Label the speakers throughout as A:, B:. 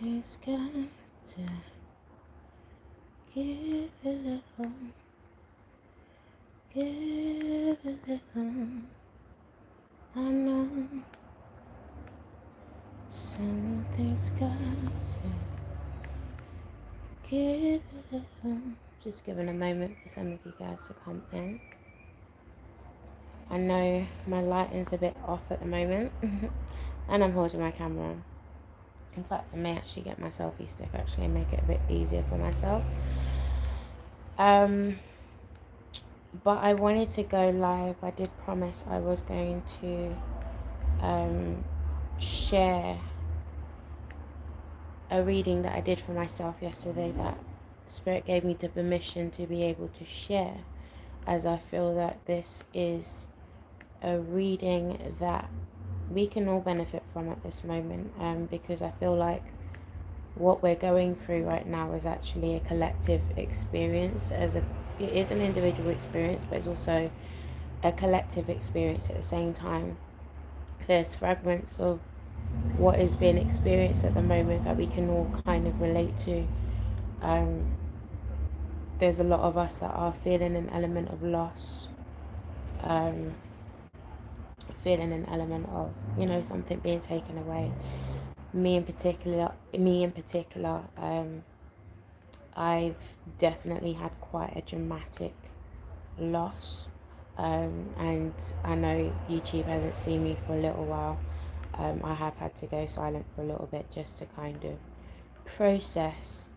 A: Something's got to give a little, give a little. I know something's got to give a little. Just giving a moment for some of you guys to come in. I know my lighting's a bit off at the moment, and I'm holding my camera. In fact, I may actually get my selfie stick actually and make it a bit easier for myself. But I wanted to go live. I did promise I was going to share a reading that I did for myself yesterday that Spirit gave me the permission to be able to share, as I feel that this is a reading that we can all benefit from at this moment, because I feel like what we're going through right now is actually a collective experience. It is an individual experience, but it's also a collective experience at the same time. There's fragments of what is being experienced at the moment that we can all kind of relate to. There's a lot of us that are feeling an element of loss, feeling an element of, something being taken away. Me in particular, I've definitely had quite a dramatic loss, and I know YouTube hasn't seen me for a little while. I have had to go silent for a little bit just to kind of process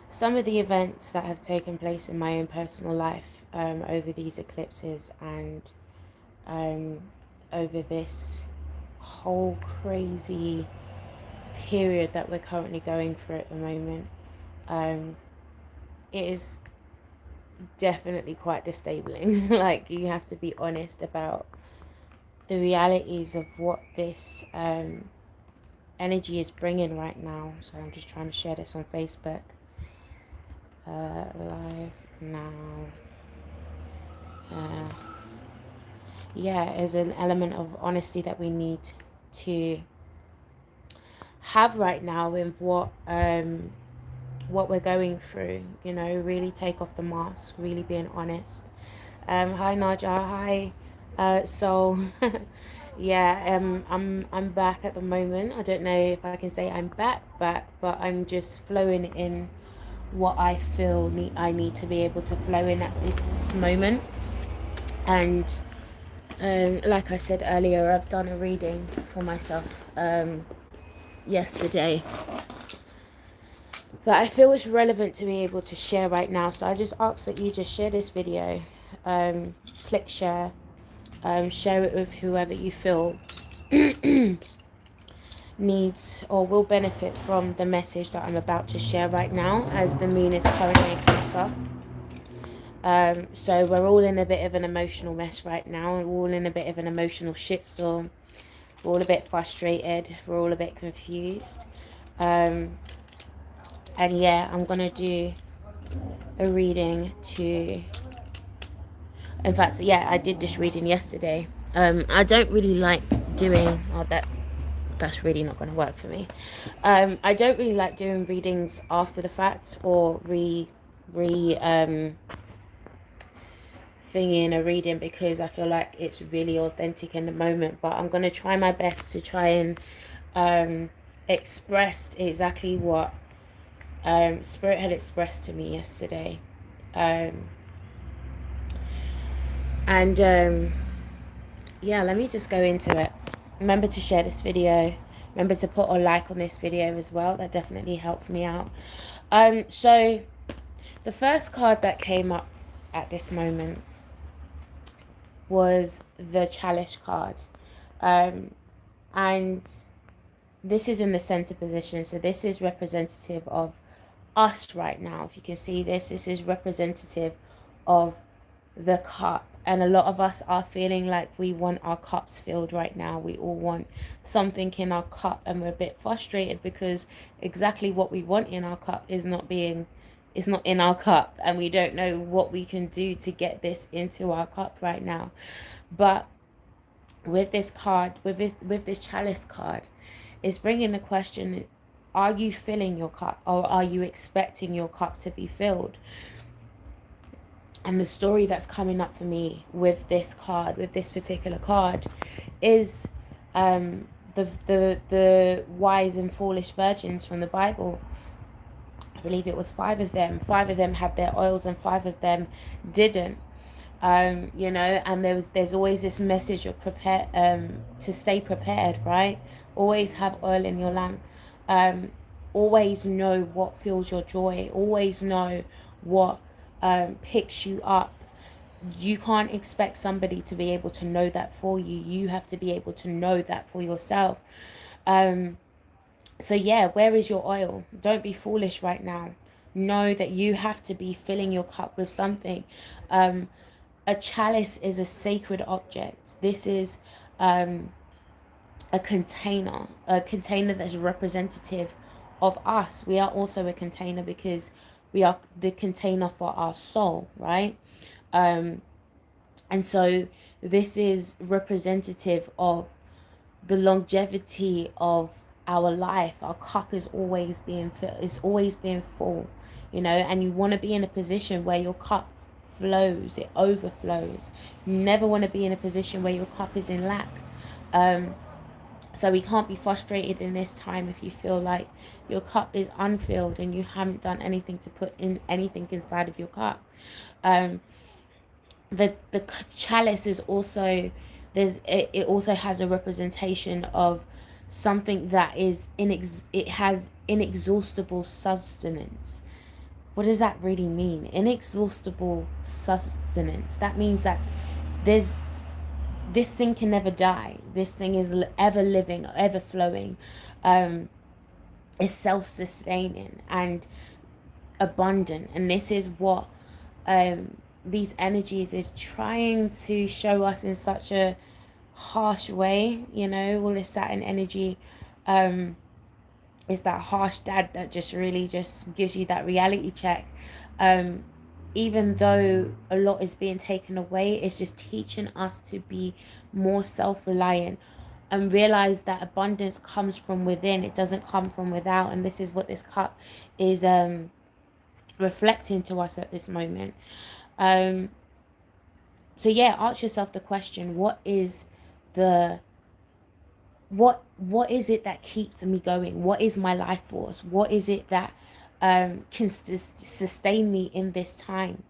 A: some of the events that have taken place in my own personal life over these eclipses, and over this whole crazy period that we're currently going through at the moment. It is definitely quite disabling. Like, you have to be honest about the realities of what this energy is bringing right now. So I'm just trying to share this on Facebook. Live now. Yeah, there's an element of honesty that we need to have right now with what we're going through. Really take off the mask, really being honest. Hi Naja, hi Soul. Yeah, I'm back at the moment. I don't know if I can say I'm back, but I'm just flowing in what I feel I need to be able to flow in at this moment. And like I said earlier, I've done a reading for myself yesterday that I feel is relevant to be able to share right now. So I just ask that you just share this video, click share, share it with whoever you feel needs or will benefit from the message that I'm about to share right now, as the moon is currently in Cancer. So we're all in a bit of an emotional mess right now. We're all in a bit of an emotional shitstorm. We're all a bit frustrated. We're all a bit confused. And yeah, I'm going to do a reading to... In fact, yeah, I did this reading yesterday. I don't really like doing... Oh, that's really not going to work for me. I don't really like doing readings after the fact, or thingy a reading, because I feel like it's really authentic in the moment. But I'm going to try my best to try and express exactly what Spirit had expressed to me yesterday. Yeah, let me just go into it. Remember to share this video. Remember to put a like on this video as well. That definitely helps me out. So the first card that came up at this moment was the chalice card, and this is in the center position. So this is representative of us right now. If you can see this is representative of the cup, and a lot of us are feeling like we want our cups filled right now. We all want something in our cup, and we're a bit frustrated because exactly what we want in our cup is not in our cup, and we don't know what we can do to get this into our cup right now. But with this card, with this chalice card, It's bringing the question, are you filling your cup, or are you expecting your cup to be filled? And the story that's coming up for me with this card, with this particular card, is the wise and foolish virgins from the Bible. I believe it was five of them. Five of them had their oils and five of them didn't. You know, and there's always this message of prepare, to stay prepared, right? Always have oil in your lamp. Always know what fills your joy. Always know what picks you up. You can't expect somebody to be able to know that for you. You have to be able to know that for yourself. So yeah, where is your oil? Don't be foolish right now. Know that you have to be filling your cup with something. A chalice is a sacred object. This is a container that's representative of us. We are also a container because we are the container for our soul, right? And so this is representative of the longevity of our life. Our cup is always being filled, it's always being full, you know, and you want to be in a position where your cup flows, it overflows. You never want to be in a position where your cup is in lack. So we can't be frustrated in this time if you feel like your cup is unfilled and you haven't done anything to put in anything inside of your cup. The chalice is also, it also has a representation of something that is it has inexhaustible sustenance. What does that really mean? Inexhaustible sustenance. That means that there's this thing can never die. This thing is ever living, ever flowing. Is self-sustaining and abundant, and this is what these energies is trying to show us in such a harsh way. You know, all this Saturn energy is that harsh dad that just really just gives you that reality check. Even though a lot is being taken away, it's just teaching us to be more self-reliant and realize that abundance comes from within. It doesn't come from without. And this is what this cup is reflecting to us at this moment. So yeah, ask yourself the question, what is it that keeps me going? What is my life force? What is it that can sustain me in this time?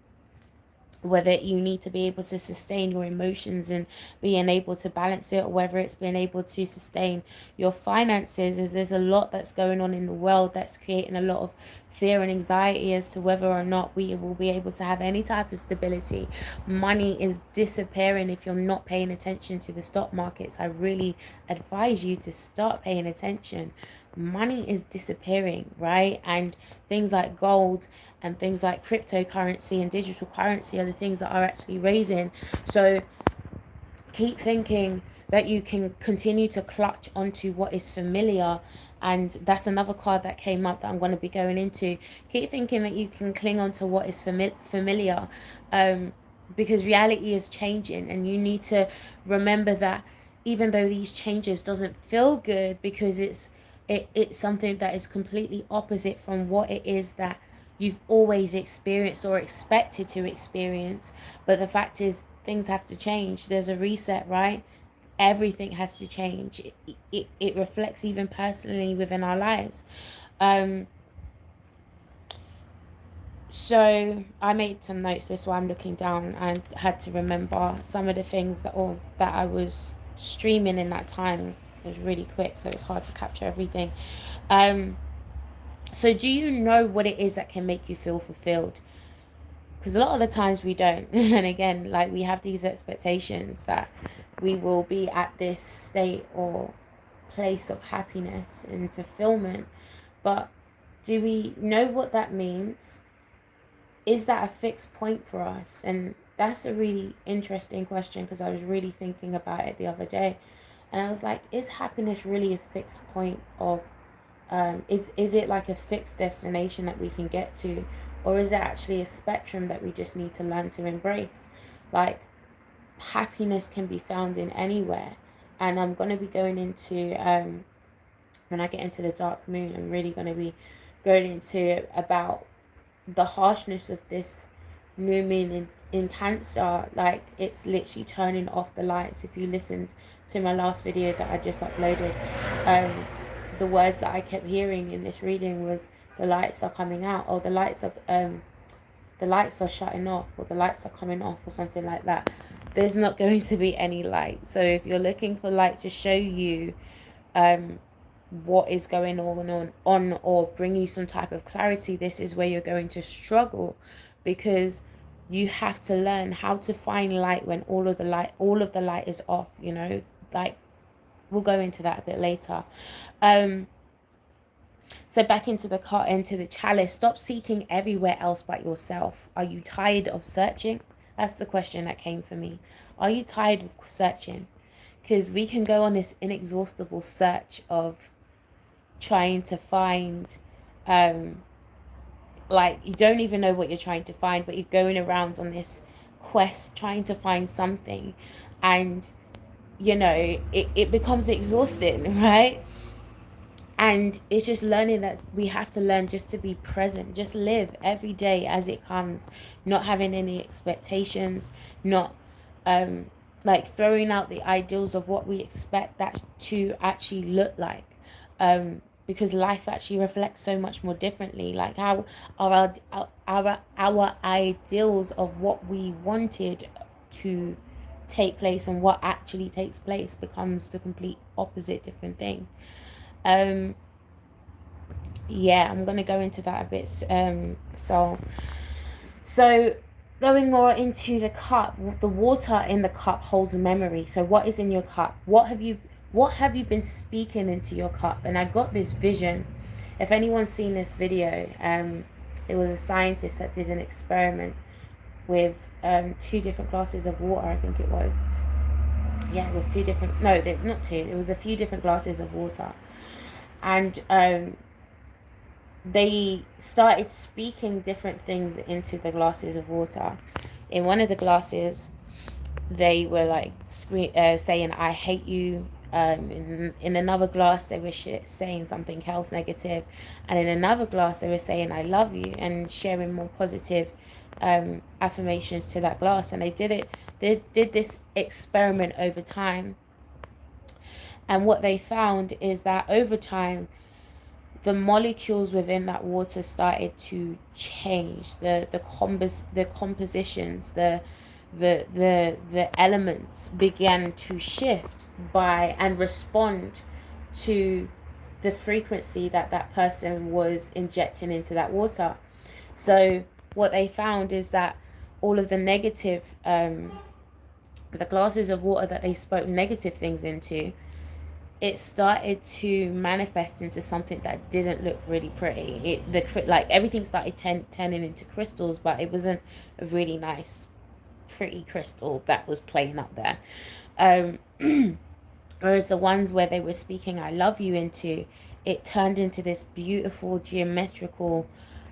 A: Whether you need to be able to sustain your emotions and being able to balance it, or whether it's being able to sustain your finances, is there's a lot that's going on in the world that's creating a lot of fear and anxiety as to whether or not we will be able to have any type of stability. Money is disappearing if you're not paying attention to the stock markets. I really advise you to start paying attention. Money is disappearing, right? And things like gold and things like cryptocurrency and digital currency are the things that are actually raising. So keep thinking that you can continue to clutch onto what is familiar. And that's another card that came up that I'm going to be going into. Keep thinking that you can cling on to what is familiar, because reality is changing, and you need to remember that even though these changes doesn't feel good, because it's something that is completely opposite from what it is that you've always experienced or expected to experience. But the fact is, things have to change. There's a reset, right? Everything has to change. It reflects even personally within our lives. So I made some notes. This while I'm looking down, I had to remember some of the things that I was streaming in that time. It was really quick, so it's hard to capture everything. So do you know what it is that can make you feel fulfilled? Because a lot of the times we don't. And again, like, we have these expectations that we will be at this state or place of happiness and fulfillment, but do we know what that means? Is that a fixed point for us? And that's a really interesting question, because I was really thinking about it the other day, and I was like, is happiness really a fixed point of is it like a fixed destination that we can get to, or is it actually a spectrum that we just need to learn to embrace? Like, happiness can be found in anywhere. And I'm going to be going into when I get into the dark moon, I'm really going to be going into about the harshness of this new moon in Cancer. Like, it's literally turning off the lights. If you listened to my last video that I just uploaded, the words that I kept hearing in this reading was, the lights are coming out, or the lights are shutting off, or the lights are coming off, or something like that. There's not going to be any light. So if you're looking for light to show you what is going on or bring you some type of clarity, this is where you're going to struggle, because you have to learn how to find light when all of the light is off, you know. Like, we'll go into that a bit later. So back into the chalice. Stop seeking everywhere else but yourself. Are you tired of searching? That's the question that came for me. Are you tired of searching? Because we can go on this inexhaustible search of trying to find, like, you don't even know what you're trying to find, but you're going around on this quest trying to find something, and you know, it becomes exhausting, right? And it's just learning that we have to learn just to be present, just live every day as it comes, not having any expectations, not like throwing out the ideals of what we expect that to actually look like, because life actually reflects so much more differently. Like, how our ideals of what we wanted to take place and what actually takes place becomes the complete opposite, different thing. Yeah, I'm gonna go into that a bit. So going more into the cup, the water in the cup holds memory. So what is in your cup? What have you been speaking into your cup? And I got this vision. If anyone's seen this video, it was a scientist that did an experiment with two different glasses of water, I think it was. Yeah, it was two different, no, not two, it was a few different glasses of water. And they started speaking different things into the glasses of water. In one of the glasses, they were like saying, I hate you. In another glass, they were saying something else negative. And in another glass, they were saying, I love you, and sharing more positive affirmations to that glass. And they did this experiment over time. And what they found is that over time, the molecules within that water started to change. The compositions, the elements began to shift by and respond to the frequency that that person was injecting into that water. So what they found is that all of the negative, the glasses of water that they spoke negative things into, it started to manifest into something that didn't look really pretty. Like, everything started turning into crystals, but it wasn't a really nice, pretty crystal that was playing up there. Whereas the ones where they were speaking "I love you" into, it turned into this beautiful geometrical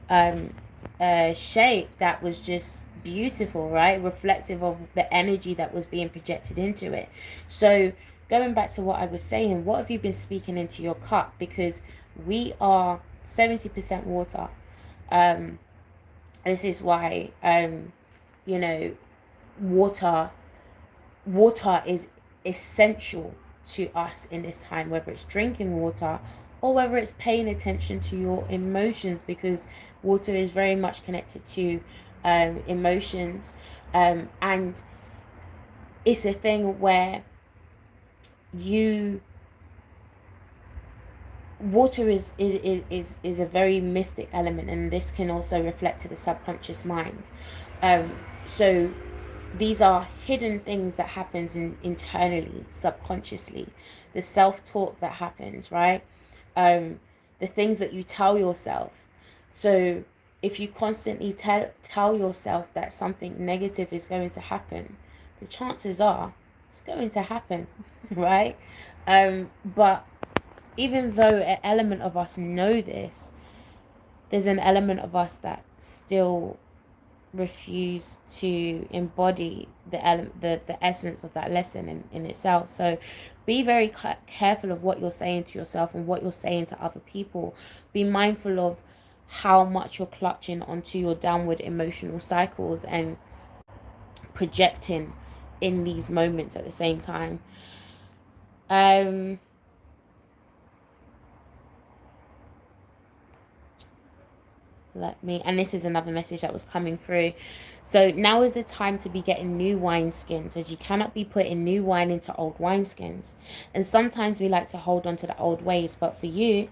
A: shape that was just beautiful, right? Reflective of the energy that was being projected into it. So going back to what I was saying, what have you been speaking into your cup? Because we are 70% water. This is why you know, water is essential to us in this time, whether it's drinking water or whether it's paying attention to your emotions, because water is very much connected to emotions, and it's a thing where water is a very mystic element, and this can also reflect to the subconscious mind. So these are hidden things that happens internally, subconsciously, the self-talk that happens, right? The things that you tell yourself. So if you constantly tell yourself that something negative is going to happen, the chances are it's going to happen, right? But even though an element of us know this, there's an element of us that still refuse to embody the essence of that lesson in itself. So be very careful of what you're saying to yourself and what you're saying to other people. Be mindful of how much you're clutching onto your downward emotional cycles and projecting in these moments at the same time. And this is another message that was coming through. So now is the time to be getting new wineskins, as you cannot be putting new wine into old wineskins. And sometimes we like to hold on to the old ways, but for you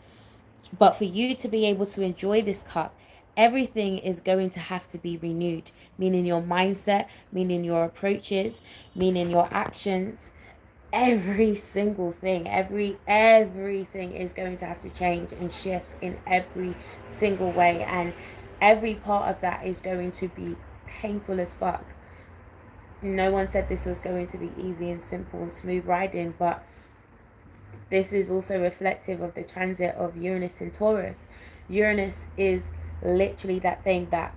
A: to be able to enjoy this cup, everything is going to have to be renewed, meaning your mindset, meaning your approaches, meaning your actions. Every single thing, everything is going to have to change and shift in every single way, and every part of that is going to be painful as fuck. No one said this was going to be easy and simple and smooth riding, but this is also reflective of the transit of Uranus and Taurus. Uranus is literally that thing that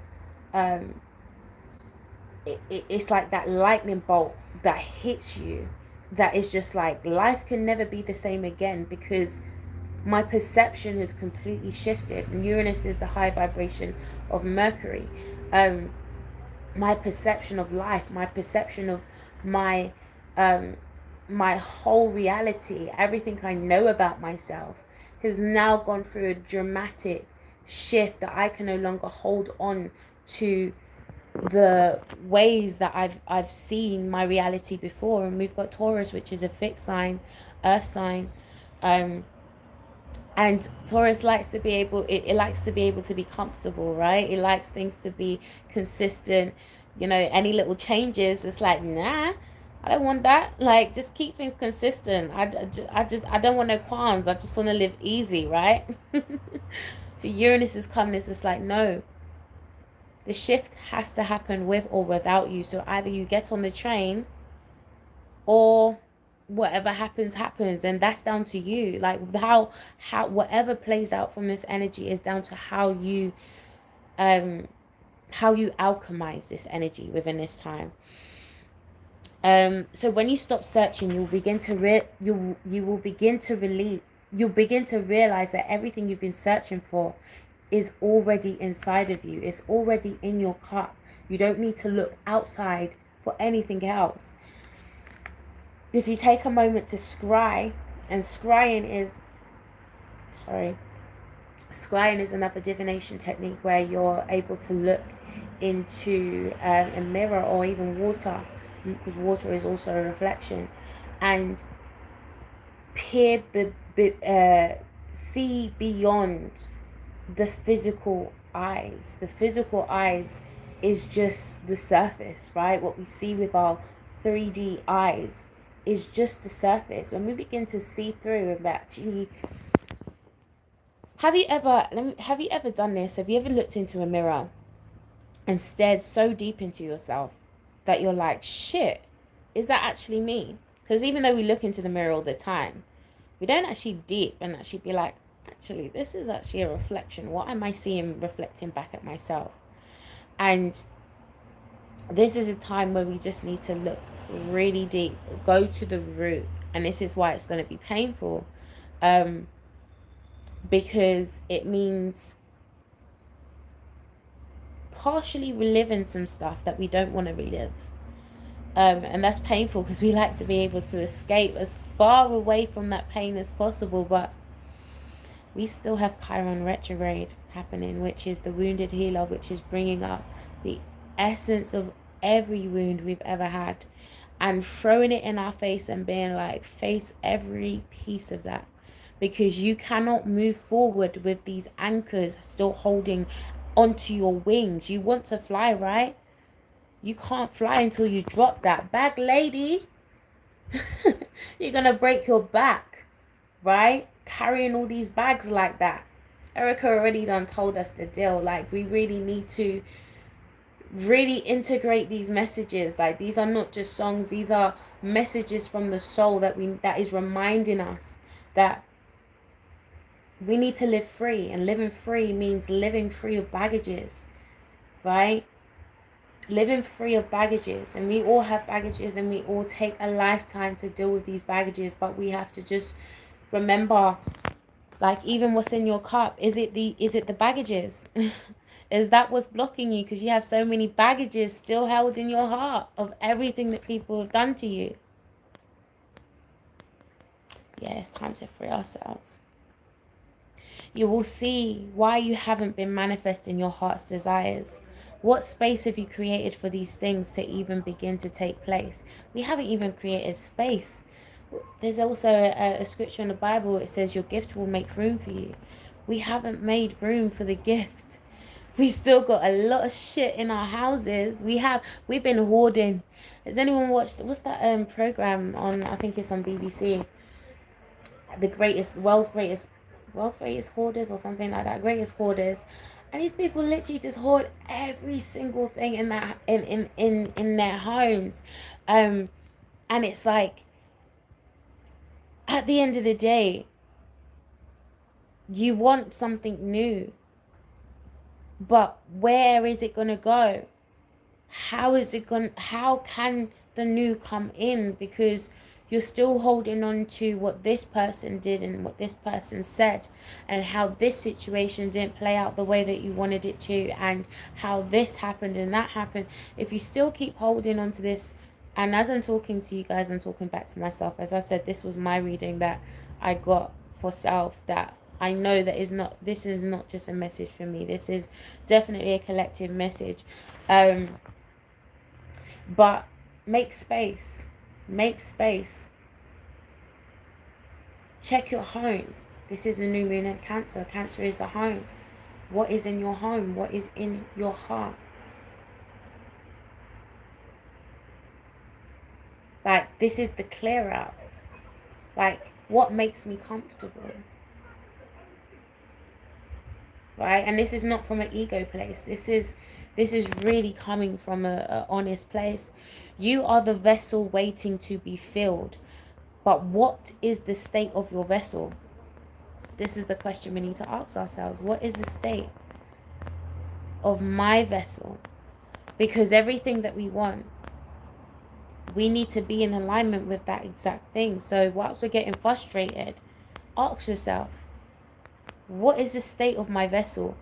A: it's like that lightning bolt that hits you, that is just like, life can never be the same again, because my perception has completely shifted. And Uranus is the high vibration of Mercury. My perception of life, my perception of my my whole reality, everything I know about myself has now gone through a dramatic shift, that I can no longer hold on to the ways that I've seen my reality before. And we've got Taurus, which is a fixed sign, earth sign, and Taurus likes to be able, it likes to be able to be comfortable, right? It likes things to be consistent. You know, any little changes, it's like, nah, I don't want that. Like, just keep things consistent. I don't want no qualms. I just want to live easy, right? For Uranus is coming, it's just like, no, the shift has to happen with or without you. So either you get on the train, or whatever happens, and that's down to you. Like, how whatever plays out from this energy is down to how you alchemize this energy within this time. So when you stop searching, you'll begin to you will begin to release, you'll begin to realize that everything you've been searching for is already inside of you. It's already in your cup. You don't need to look outside for anything else. If you take a moment to scry, and scrying is another divination technique where you're able to look into a mirror or even water, because water is also a reflection, and see beyond the physical eyes. The physical eyes is just the surface, right? What we see with our 3D eyes is just the surface. When we begin to see through and actually, have you ever done this? Have you ever looked into a mirror and stared so deep into yourself that you're like, shit, is that actually me? Because even though we look into the mirror all the time, we don't actually deep and actually be like, actually, this is actually a reflection. What am I seeing reflecting back at myself? And this is a time where we just need to look really deep, go to the root. And this is why it's going to be painful, because it means partially reliving some stuff that we don't want to relive. And that's painful, because we like to be able to escape as far away from that pain as possible, but we still have Chiron retrograde happening, which is the wounded healer, which is bringing up the essence of every wound we've ever had and throwing it in our face and being like, face every piece of that, because you cannot move forward with these anchors still holding onto your wings. You want to fly, right? You can't fly until you drop that bag, lady. You're gonna break your back, right? Carrying all these bags like that. Erica already done told us the deal. Like, we really need to really integrate these messages. Like, these are not just songs, these are messages from the soul that is reminding us that we need to live free. And living free means living free of baggages, right? living free of baggages. And we all have baggages, and we all take a lifetime to deal with these baggages, but we have to just remember, like, even what's in your cup, is it the baggages? Is that what's blocking you? Because you have so many baggages still held in your heart of everything that people have done to you. Yeah, it's time to free ourselves. You will see why you haven't been manifesting your heart's desires. What space have you created for these things to even begin to take place? We haven't even created space. There's also a scripture in the Bible. It says your gift will make room for you. We haven't made room for the gift. We still got a lot of shit in our houses. We've been hoarding. Has anyone watched, what's that program on, I think it's on BBC, the greatest world's greatest hoarders or something like that, greatest hoarders. And these people literally just hoard every single thing in that in their homes. And it's like, at the end of the day, you want something new, but where is it gonna go? How can the new come in? Because you're still holding on to what this person did and what this person said, and how this situation didn't play out the way that you wanted it to, and how this happened and that happened. If you still keep holding on to this, and as I'm talking to you guys, I'm talking back to myself. As I said, this was my reading that I got for self, that I know that this is not just a message for me. This is definitely a collective message. But make space. Make space. Check your home. This is the new moon in Cancer. Cancer is the home. What is in your home? What is in your heart? Like, this is the clear out. Like, what makes me comfortable? Right? And this is not from an ego place. This is really coming from a honest place. You are the vessel waiting to be filled. But what is the state of your vessel? This is the question we need to ask ourselves. What is the state of my vessel? Because everything that we want, we need to be in alignment with that exact thing. So whilst we're getting frustrated, ask yourself, what is the state of my vessel?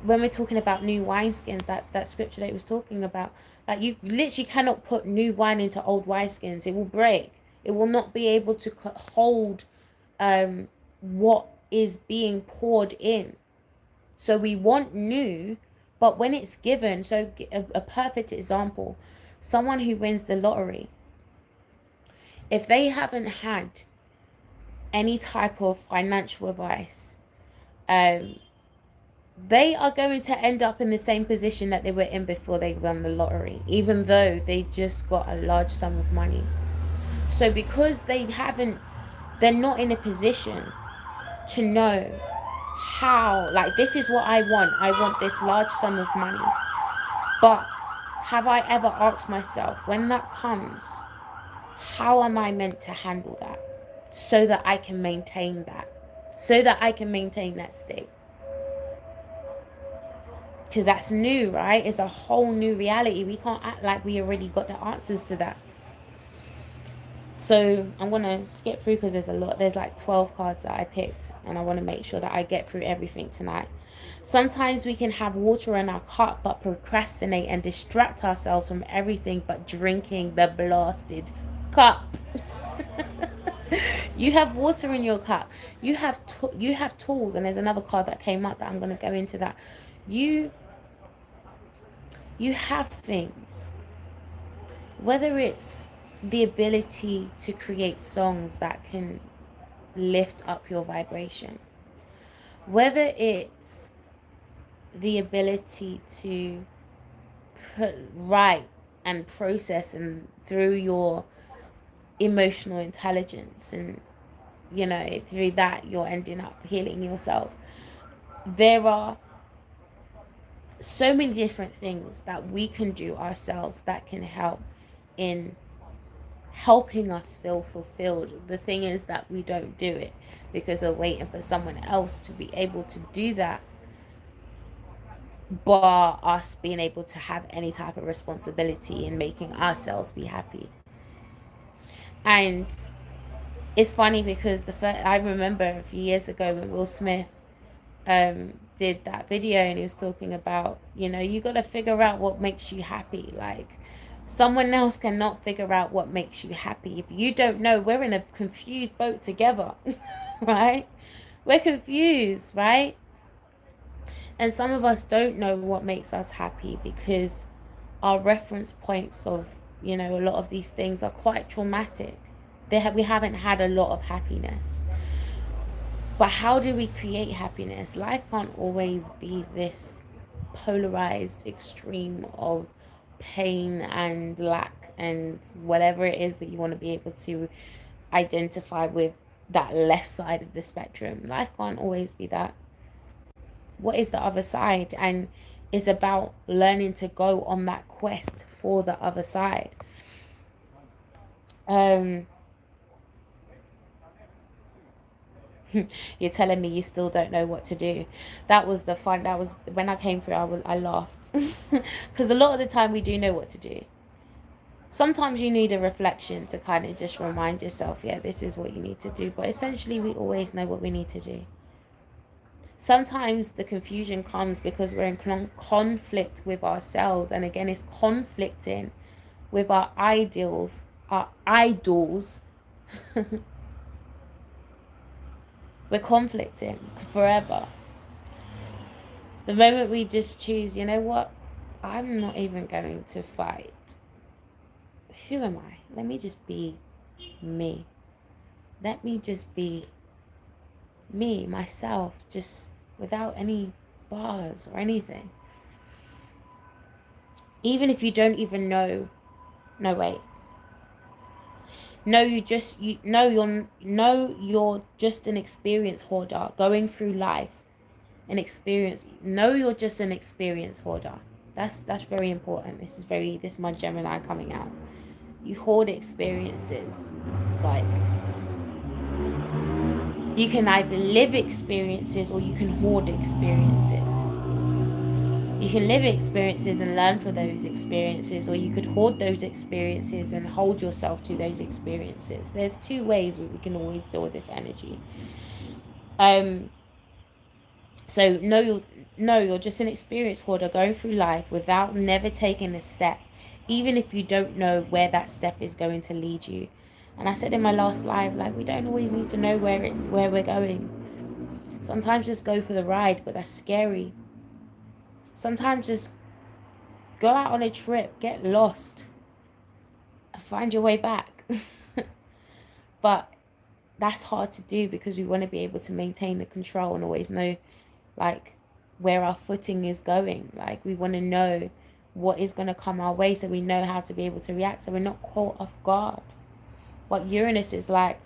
A: When we're talking about new wineskins, that scripture that it was talking about, like, you literally cannot put new wine into old wineskins. It will break. It will not be able to hold what is being poured in. So we want new, but when it's given, so a perfect example, someone who wins the lottery, if they haven't had any type of financial advice, they are going to end up in the same position that they were in before they won the lottery, even though they just got a large sum of money. So because they're not in a position to know how, like, this is what I want this large sum of money, but have I ever asked myself, when that comes, how am I meant to handle that, so that I can maintain that, state? Because that's new, right? It's a whole new reality. We can't act like we already got the answers to that. So I'm going to skip through because there's a lot. There's like 12 cards that I picked, and I want to make sure that I get through everything tonight. Sometimes we can have water in our cup but procrastinate and distract ourselves from everything but drinking the blasted cup. You have water in your cup. You have tools, and there's another card that came up that I'm going to go into that. You have things, whether it's the ability to create songs that can lift up your vibration, whether it's the ability to write and process, and through your emotional intelligence, and through that you're ending up healing yourself. There are so many different things that we can do ourselves that can help in helping us feel fulfilled. The thing is that we don't do it because we're waiting for someone else to be able to do that. bar us being able to have any type of responsibility in making ourselves be happy. And it's funny because I remember a few years ago when Will Smith did that video, and he was talking about, you got to figure out what makes you happy. Like, someone else cannot figure out what makes you happy. If you don't know, we're in a confused boat together. Right? We're confused, right? And some of us don't know what makes us happy because our reference points of, a lot of these things are quite traumatic. We haven't had a lot of happiness. But how do we create happiness? Life can't always be this polarized extreme of pain and lack and whatever it is that you want to be able to identify with, that left side of the spectrum. Life can't always be that. What is the other side? And it's about learning to go on that quest for the other side. You're telling me you still don't know what to do. That was the fun. That was when I came through. I laughed because a lot of the time we do know what to do. Sometimes you need a reflection to kind of just remind yourself, yeah, this is what you need to do. But essentially, we always know what we need to do. Sometimes the confusion comes because we're in conflict with ourselves, and again, it's conflicting with our ideals, our idols. We're conflicting forever. The moment we just choose, you know what? I'm not even going to fight. Who am I? Let me just be me. Let me just be me, myself, just without any bars or anything. Even if you don't even know. No, wait. No, you're just an experience hoarder going through life. An experience. No, you're just an experience hoarder. That's very important. This is my Gemini coming out. You hoard experiences. Like, you can either live experiences or you can hoard experiences. You can live experiences and learn from those experiences, or you could hoard those experiences and hold yourself to those experiences. There's two ways we can always deal with this energy. So you're just an experience hoarder going through life without never taking a step, even if you don't know where that step is going to lead you. And I said in my last live, like, we don't always need to know where we're going. Sometimes just go for the ride, but that's scary. Sometimes just go out on a trip, get lost, find your way back. But that's hard to do because we want to be able to maintain the control and always know, like, where our footing is going. Like, we want to know what is going to come our way so we know how to be able to react, so we're not caught off guard. What Uranus is like,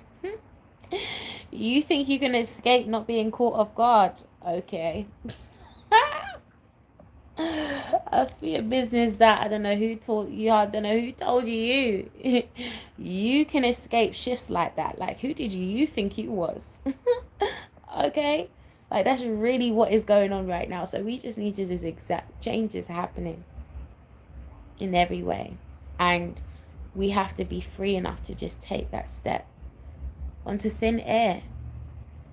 A: you think you can escape not being caught off guard? Okay. For your business that I don't know who taught you, I don't know who told you you can escape shifts like that. Like, who did you think you was? Okay, like, that's really what is going on right now. So we just need to just accept change is happening in every way, and we have to be free enough to just take that step onto thin air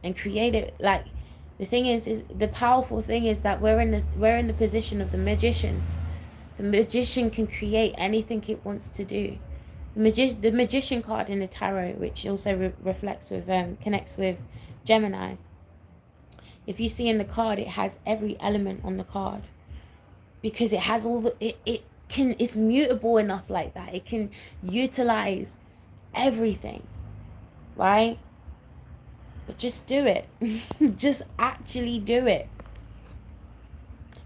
A: and create it. Like, the thing is the powerful thing is that we're in the position of the magician. The magician can create anything it wants to do. The magician card in the tarot, which also reflects with connects with Gemini. If you see in the card, it has every element on the card because it has all the it's mutable enough like that. It can utilize everything, right? But just do it. Just actually do it.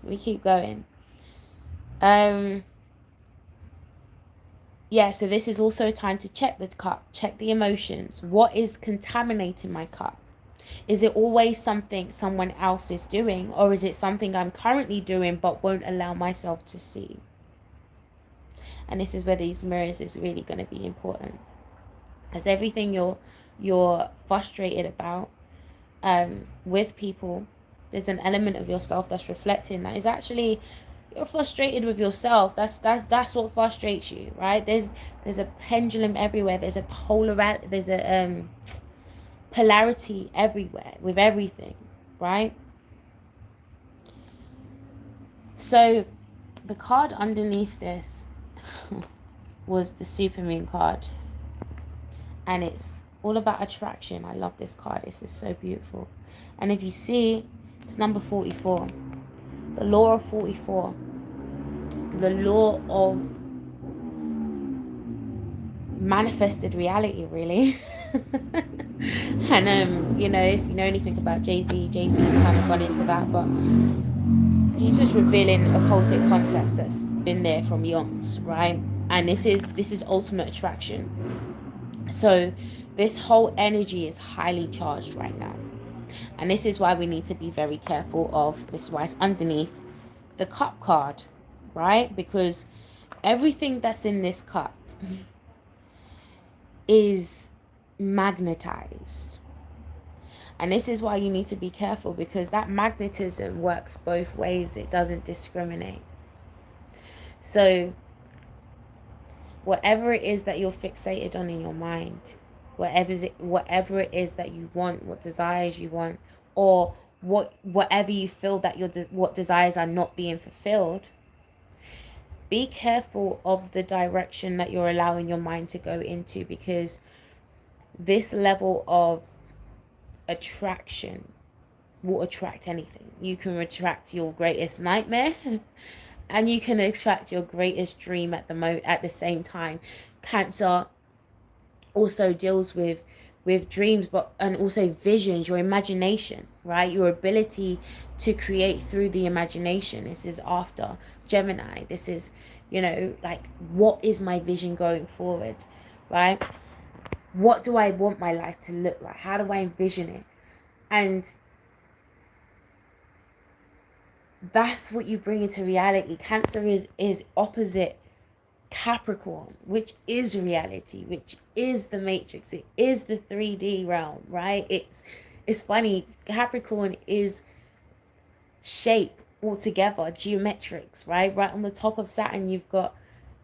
A: We keep going. Yeah, so this is also a time to check the cup, check the emotions. What is contaminating my cup? Is it always something someone else is doing, or is it something I'm currently doing but won't allow myself to see? And this is where these mirrors is really going to be important. As everything you're frustrated about with people, There's an element of yourself that's reflecting that is actually, you're frustrated with yourself. That's what frustrates you, right? There's a pendulum everywhere. There's a polarity everywhere with everything, right? So the card underneath this was the supermoon card, and it's all about attraction. I love this card. This is so beautiful. And if you see, it's number 44, the law of 44, the law of manifested reality, really. And you know, if you know anything about Jay-Z's kind of gone into that, but he's just revealing occultic concepts that's been there from eons, right? And this is ultimate attraction. So this whole energy is highly charged right now, and this is why we need to be very careful of this. Why it's underneath the cup card, right? Because everything that's in this cup is magnetized. And this is why you need to be careful, because that magnetism works both ways. It doesn't discriminate. So whatever it is that you're fixated on in your mind, whatever it is that you want, what desires you want, or whatever you feel that what desires are not being fulfilled, be careful of the direction that you're allowing your mind to go into, because this level of attraction will attract anything. You can attract your greatest nightmare and you can attract your greatest dream at the same time. Cancer also deals with dreams, but and also visions, your imagination, right? Your ability to create through the imagination. This is after Gemini. This is, you know, like, what is my vision going forward, right? What do I want my life to look like? How do I envision it? And that's what you bring into reality. Cancer is opposite Capricorn, which is reality, which is the matrix. It is the 3D realm, right? It's funny. Capricorn is shape altogether, geometrics, right? Right on the top of Saturn, you've got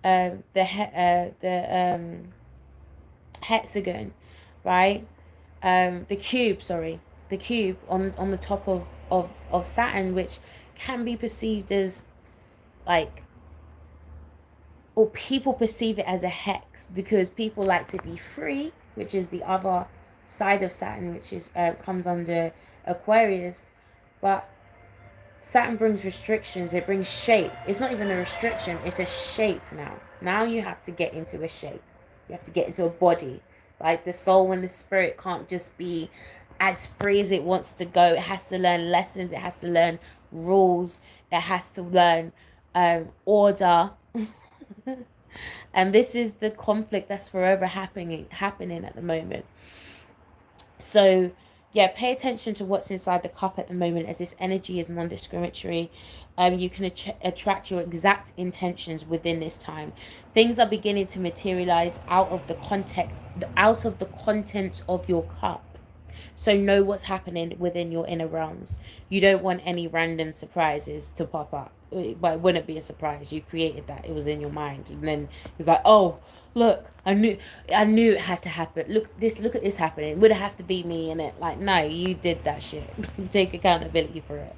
A: the hexagon, right? The cube, sorry, the cube on the top of Saturn, which can be perceived as like, or people perceive it as a hex, because people like to be free, which is the other side of Saturn, which is comes under Aquarius. But Saturn brings restrictions. It brings shape. It's not even a restriction, it's a shape. Now you have to get into a shape. You have to get into a body. Like, the soul and the spirit can't just be as free as it wants to go. It has to learn lessons. It has to learn rules. It has to learn order. And this is the conflict that's forever happening at the moment. So yeah, pay attention to what's inside the cup at the moment, as this energy is non-discriminatory. You can attract your exact intentions within this time. Things are beginning to materialize out of the contents of your cup. So know what's happening within your inner realms. You don't want any random surprises to pop up. But it wouldn't be a surprise. You created that. It was in your mind. And then it's like, oh, look, I knew it had to happen. Look at this happening. It would have to be me in it. Like, no, you did that shit. Take accountability for it.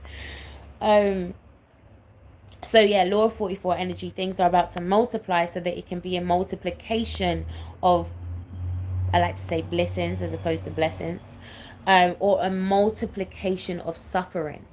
A: So yeah, law of 44 energy, things are about to multiply so that it can be a multiplication of, I like to say, blessings as opposed to blessings, or a multiplication of suffering.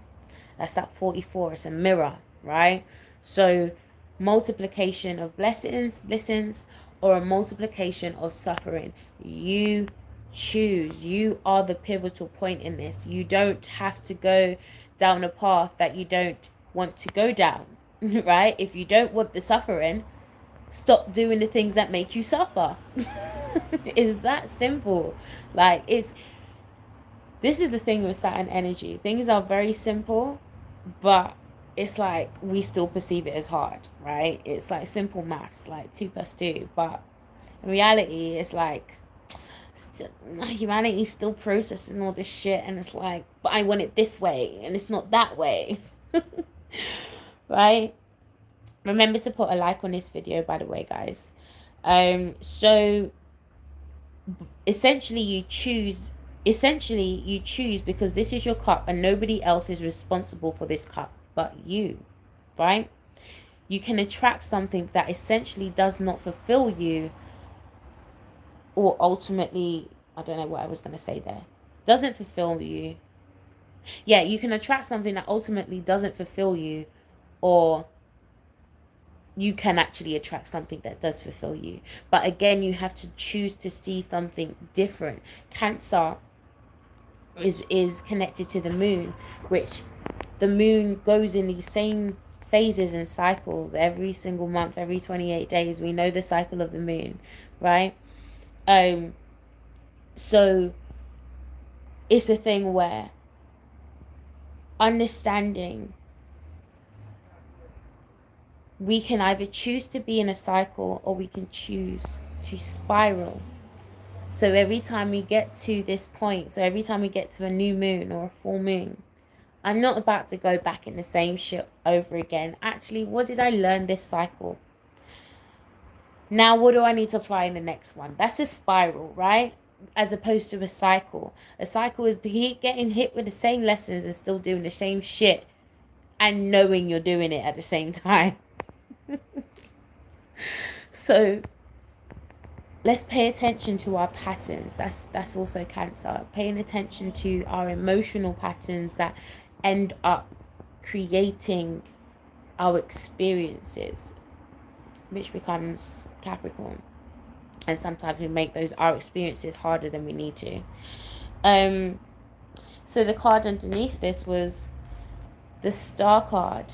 A: That's that 44. It's a mirror, right? So multiplication of blessings, or a multiplication of suffering. You choose. You are the pivotal point in this. You don't have to go down a path that you don't want to go down, right? If you don't want the suffering, stop doing the things that make you suffer. It's that simple. Like, this is the thing with Saturn energy. Things are very simple, but it's like we still perceive it as hard, right? It's like simple maths, like 2 + 2. But in reality, it's like, still, humanity's still processing all this shit, and it's like, but I want it this way and it's not that way. Right? Remember to put a like on this video, by the way, guys. So essentially you choose because this is your cup and nobody else is responsible for this cup but you, right? You can attract something that essentially does not fulfill you, or ultimately, I don't know what I was going to say there, doesn't fulfill you. Yeah, you can attract something that ultimately doesn't fulfill you, or you can actually attract something that does fulfill you. But again, you have to choose to see something different. Cancer is connected to the moon, which the moon goes in these same phases and cycles every single month, every 28 days. We know the cycle of the moon, right? So it's a thing where understanding, we can either choose to be in a cycle or we can choose to spiral. So every time we get to this point, so every time we get to a new moon or a full moon, I'm not about to go back in the same shit over again. Actually, what did I learn this cycle? Now, what do I need to apply in the next one? That's a spiral, right? As opposed to a cycle. A cycle is getting hit with the same lessons and still doing the same shit and knowing you're doing it at the same time. So let's pay attention to our patterns. That's also Cancer. Paying attention to our emotional patterns that end up creating our experiences, which becomes Capricorn. And sometimes we make our experiences harder than we need to. So the card underneath this was the Star card.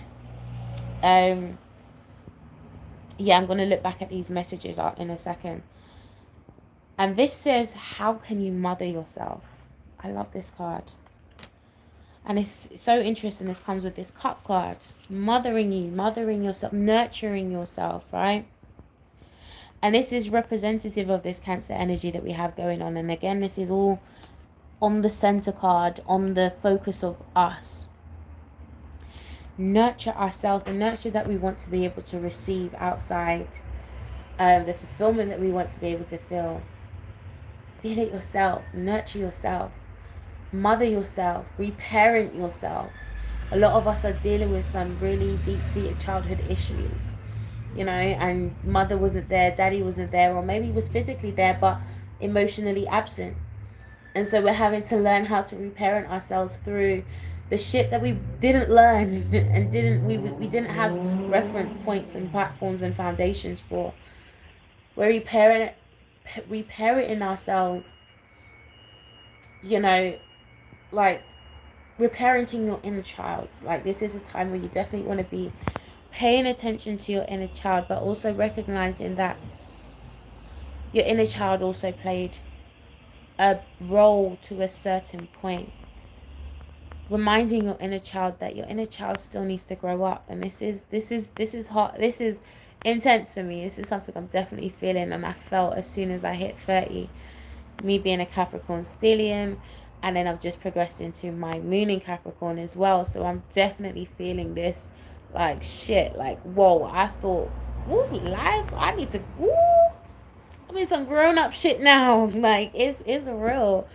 A: Yeah, I'm going to look back at these messages in a second. And this says, how can you mother yourself? I love this card. And it's so interesting. This comes with this Cup card. Mothering yourself, nurturing yourself, right? And this is representative of this Cancer energy that we have going on. And again, this is all on the center card, on the focus of us. Nurture ourselves, the nurture that we want to be able to receive outside, the fulfillment that we want to be able to feel. Feel it yourself, nurture yourself, mother yourself, reparent yourself. A lot of us are dealing with some really deep-seated childhood issues, you know, and mother wasn't there, daddy wasn't there, or maybe was physically there but emotionally absent. And so we're having to learn how to reparent ourselves through the shit that we didn't learn and we didn't have reference points and platforms and foundations for. We're reparenting ourselves, you know, like reparenting your inner child. Like, this is a time where you definitely want to be paying attention to your inner child, but also recognizing that your inner child also played a role to a certain point. Reminding your inner child that your inner child still needs to grow up. And this is hot. This is intense for me. This is something I'm definitely feeling, and I felt as soon as I hit 30, me being a Capricorn stellium, and then I've just progressed into my moon in Capricorn as well. So I'm definitely feeling this, like, shit, like, whoa, I thought, ooh, life, I need to, ooh, I mean, some grown-up shit now. Like, it's real.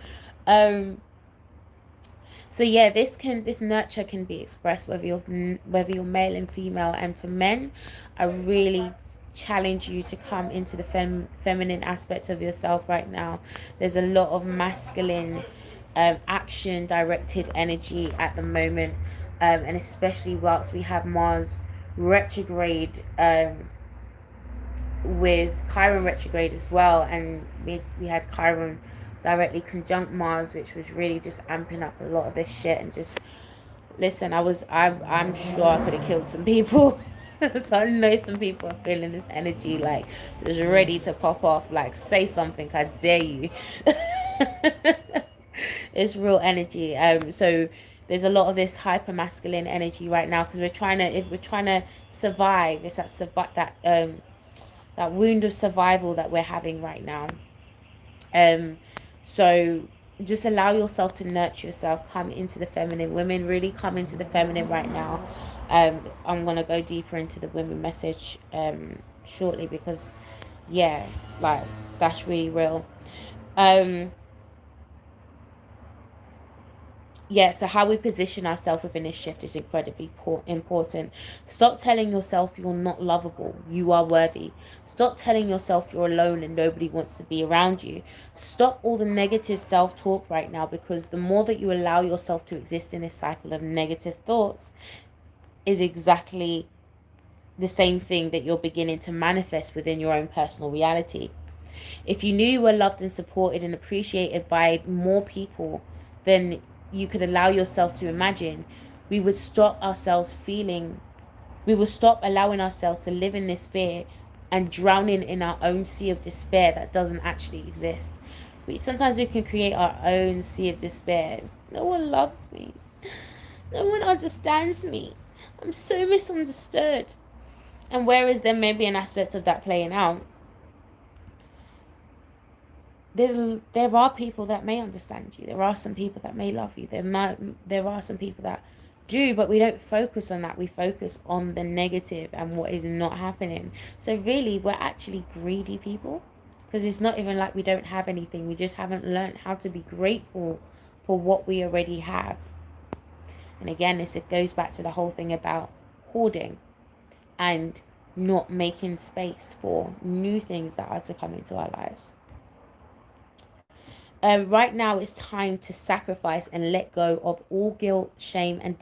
A: So yeah, this nurture can be expressed whether you're male and female. And for men, I really challenge you to come into the feminine aspect of yourself right now. There's a lot of masculine action directed energy at the moment, and especially whilst we have Mars retrograde, with Chiron retrograde as well, and we had Chiron directly conjunct Mars, which was really just amping up a lot of this shit. And just listen, I'm sure I could have killed some people. So I know some people are feeling this energy, like, just ready to pop off, like, say something, I dare you. It's real energy. So there's a lot of this hyper masculine energy right now, because we're trying to survive. It's that wound of survival that we're having right now. So just allow yourself to nurture yourself. Come into the feminine. Women, really come into the feminine right now. I'm gonna go deeper into the women message shortly, because yeah, like, that's really real. um yeah, so how we position ourselves within this shift is incredibly important. Stop telling yourself you're not lovable. You are worthy. Stop telling yourself you're alone and nobody wants to be around you. Stop all the negative self-talk right now, because the more that you allow yourself to exist in this cycle of negative thoughts is exactly the same thing that you're beginning to manifest within your own personal reality. If you knew you were loved and supported and appreciated by more people than you could allow yourself to imagine, we would stop ourselves feeling, we will stop allowing ourselves to live in this fear and drowning in our own sea of despair that doesn't actually exist. Sometimes we can create our own sea of despair. No one loves me. No one understands me. I'm so misunderstood. And whereas there may be an aspect of that playing out, there are people that may understand you. There are some people that may love you. There are some people that do, but we don't focus on that. We focus on the negative and what is not happening. So really, we're actually greedy people, because it's not even like we don't have anything. We just haven't learned how to be grateful for what we already have. And again, it goes back to the whole thing about hoarding and not making space for new things that are to come into our lives. Right now, it's time to sacrifice and let go of all guilt, shame, and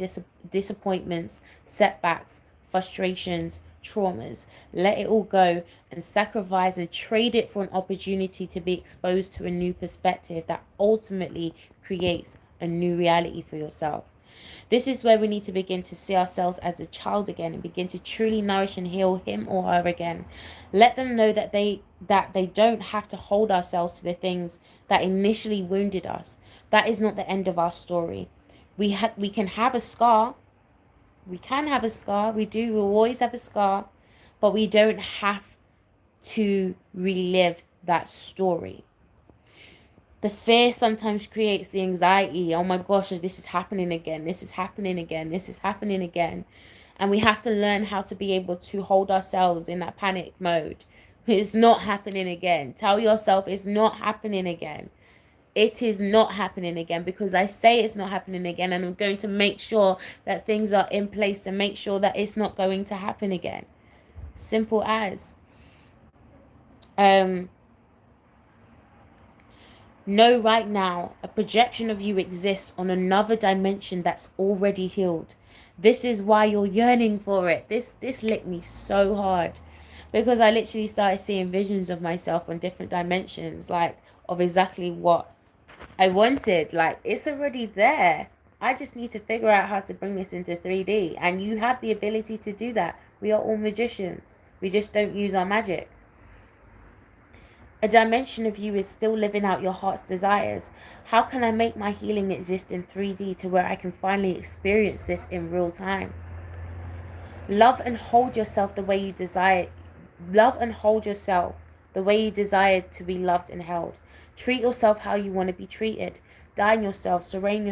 A: disappointments, setbacks, frustrations, traumas. Let it all go and sacrifice and trade it for an opportunity to be exposed to a new perspective that ultimately creates a new reality for yourself. This is where we need to begin to see ourselves as a child again and begin to truly nourish and heal him or her again. Let them know that they don't have to hold ourselves to the things that initially wounded us. That is not the end of our story. We can have a scar. We can have a scar. We do. We'll always have a scar, but we don't have to relive that story. The fear sometimes creates the anxiety. Oh my gosh, this is happening again. This is happening again. This is happening again. And we have to learn how to be able to hold ourselves in that panic mode. It's not happening again. Tell yourself it's not happening again. It is not happening again, because I say it's not happening again, and I'm going to make sure that things are in place and make sure that it's not going to happen again. Simple as. Know right now a projection of you exists on another dimension that's already healed. This is why you're yearning for it. This lit me so hard, because I literally started seeing visions of myself on different dimensions, like of exactly what I wanted. Like, it's already there. I just need to figure out how to bring this into 3D, and you have the ability to do that. We are all magicians. We just don't use our magic. A dimension of you is still living out your heart's desires. How can I make my healing exist in 3D to where I can finally experience this in real time? Love and hold yourself the way you desire. Love and hold yourself the way you desire to be loved and held. Treat yourself how you want to be treated. Dine yourself, serenade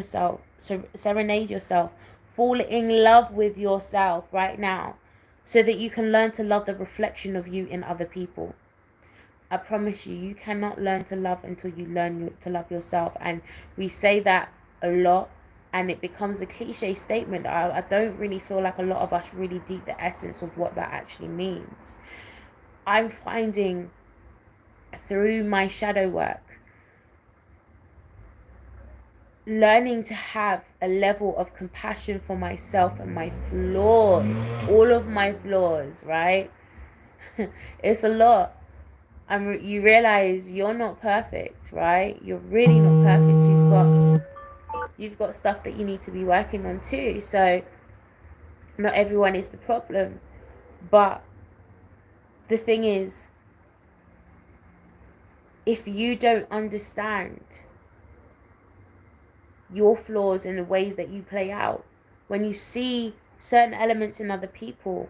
A: yourself. Fall in love with yourself right now, so that you can learn to love the reflection of you in other people. I promise you, you cannot learn to love until you learn to love yourself. And we say that a lot, and it becomes a cliche statement. I don't really feel like a lot of us really deep the essence of what that actually means. I'm finding through my shadow work, learning to have a level of compassion for myself and my flaws, all of my flaws, right? It's a lot. You realize you're not perfect, right? You're really not perfect. You've got stuff that you need to be working on too. So not everyone is the problem. But the thing is, if you don't understand your flaws and the ways that you play out, when you see certain elements in other people,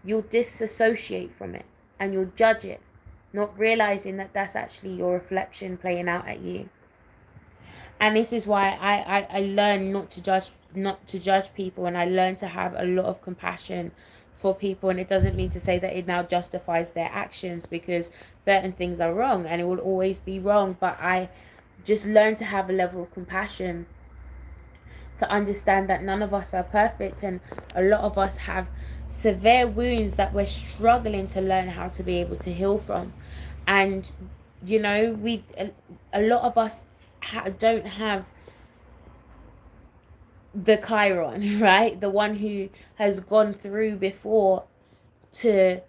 A: you'll disassociate from it and you'll judge it, not realizing that that's actually your reflection playing out at you. And this is why I learn not to judge people, and I learn to have a lot of compassion for people. And it doesn't mean to say that it now justifies their actions, because certain things are wrong and it will always be wrong, but I just learn to have a level of compassion, to understand that none of us are perfect, and a lot of us have severe wounds that we're struggling to learn how to be able to heal from. And you know, a lot of us don't have the Chiron, right? The one who has gone through before, to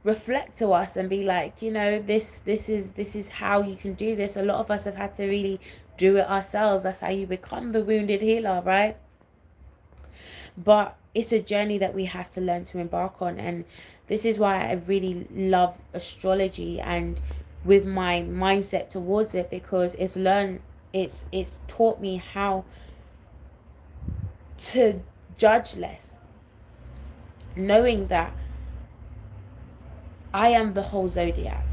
A: reflect to us and be like, you know, this is how you can do this. A lot of us have had to really do it ourselves. That's how you become the wounded healer, right? But it's a journey that we have to learn to embark on. And this is why I really love astrology, and with my mindset towards it, because it's taught me how to judge less, knowing that I am the whole zodiac.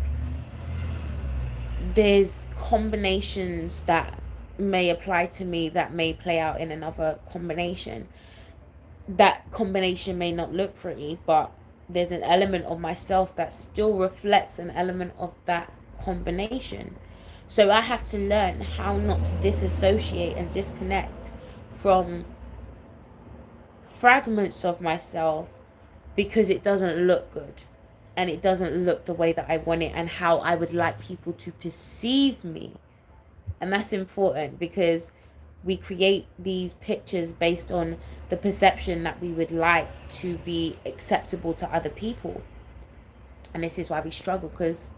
A: There's combinations that may apply to me that may play out in another combination. That combination may not look pretty, but there's an element of myself that still reflects an element of that combination. So I have to learn how not to disassociate and disconnect from fragments of myself because it doesn't look good, and it doesn't look the way that I want it and how I would like people to perceive me. And that's important, because we create these pictures based on the perception that we would like to be acceptable to other people. And this is why we struggle, because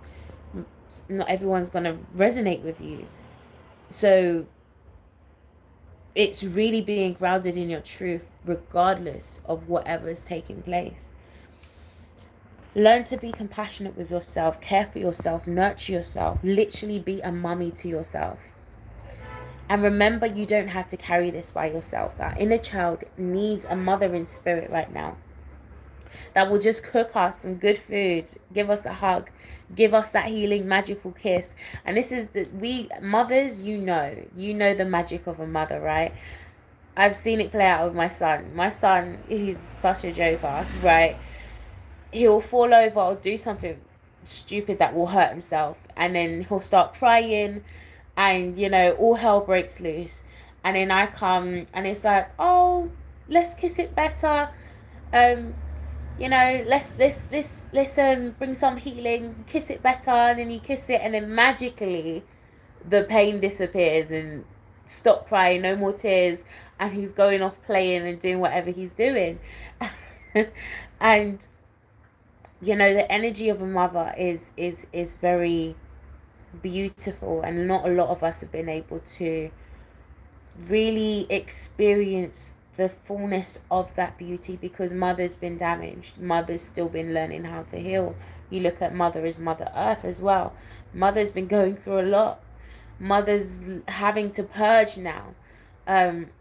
A: not everyone's going to resonate with you. So it's really being grounded in your truth regardless of whatever is taking place. Learn to be compassionate with yourself, care for yourself, nurture yourself, literally be a mummy to yourself. And remember, you don't have to carry this by yourself. Our inner child needs a mother in spirit right now that will just cook us some good food, give us a hug, give us that healing magical kiss. And this is we mothers, you know the magic of a mother, right? I've seen it play out with my son. My son, he's such a joker, right? He'll fall over or do something stupid that will hurt himself, and then he'll start crying, and you know, all hell breaks loose. And then I come and it's like, oh, let's kiss it better, you know, let's bring some healing, kiss it better. And then you kiss it, and then magically the pain disappears, and stop crying, no more tears, and he's going off playing and doing whatever he's doing. And you know, the energy of a mother is very beautiful, and not a lot of us have been able to really experience the fullness of that beauty, because mother's been damaged, mother's still been learning how to heal. You look at mother as Mother Earth as well. Mother's been going through a lot. Mother's having to purge now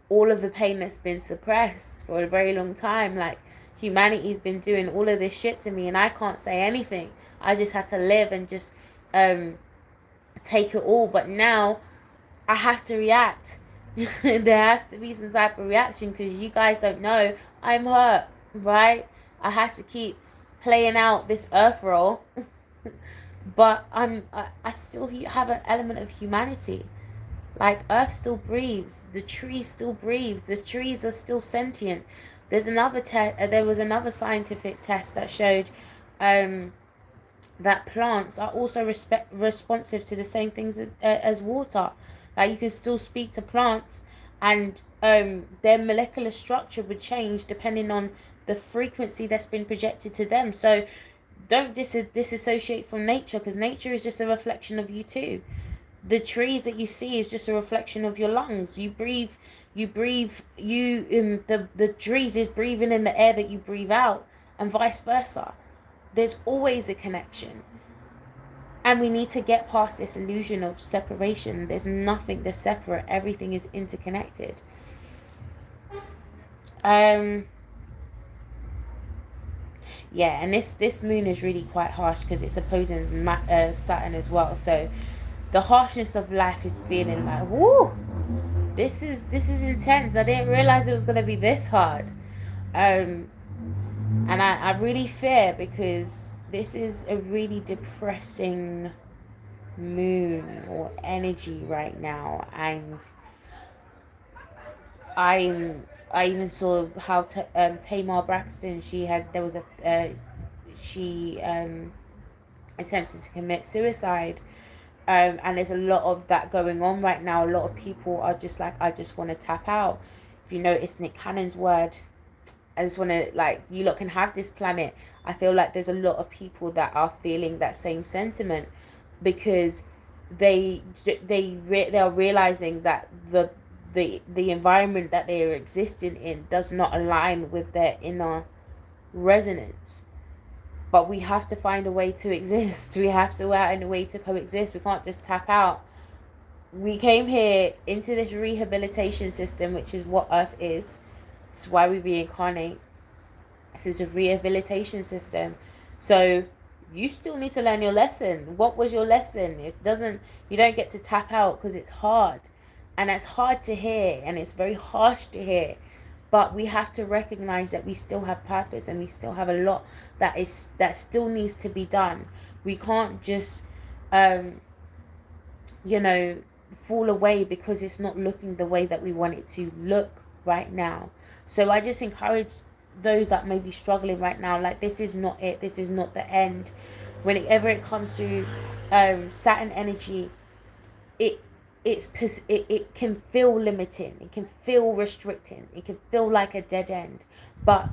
A: all of the pain that's been suppressed for a very long time. Like, humanity's been doing all of this shit to me, and I can't say anything. I just have to live and just take it all. But now I have to react. There has to be some type of reaction, because you guys don't know I'm hurt, right? I have to keep playing out this earth role. But I still have an element of humanity. Like, earth still breathes, the tree still breathes, the trees are still sentient. There was another scientific test that showed that plants are also responsive to the same things as water. Like, you can still speak to plants, and their molecular structure would change depending on the frequency that's been projected to them. So don't disassociate from nature, because nature is just a reflection of you too. The trees that you see is just a reflection of your lungs. You breathe the trees is breathing in the air that you breathe out, and vice versa. There's always a connection, and we need to get past this illusion of separation. There's nothing that's separate, everything is interconnected. Yeah, and this moon is really quite harsh, because it's opposing Saturn as well. So the harshness of life is feeling like, woo, this is intense. I didn't realize it was gonna be this hard. Um, and I really fear, because this is a really depressing moon or energy right now, and I even saw how Tamar Braxton, she attempted to commit suicide. And there's a lot of that going on right now. A lot of people are just like, I just want to tap out. If you notice Nick Cannon's word, I just want to, like, you lot can have this planet. I feel like there's a lot of people that are feeling that same sentiment, because they are realizing that the environment that they are existing in does not align with their inner resonance. But we have to find a way to exist. We have to find a way to coexist. We can't just tap out. We came here into this rehabilitation system, which is what Earth is. It's why we reincarnate. This is a rehabilitation system. So you still need to learn your lesson. What was your lesson? You don't get to tap out because it's hard. And that's hard to hear, and it's very harsh to hear. But we have to recognize that we still have purpose, and we still have a lot that still needs to be done. We can't just you know, fall away because it's not looking the way that we want it to look right now. So I just encourage those that may be struggling right now, like, this is not it, this is not the end. Whenever it comes to Saturn energy, it it can feel limiting, it can feel restricting, it can feel like a dead end. But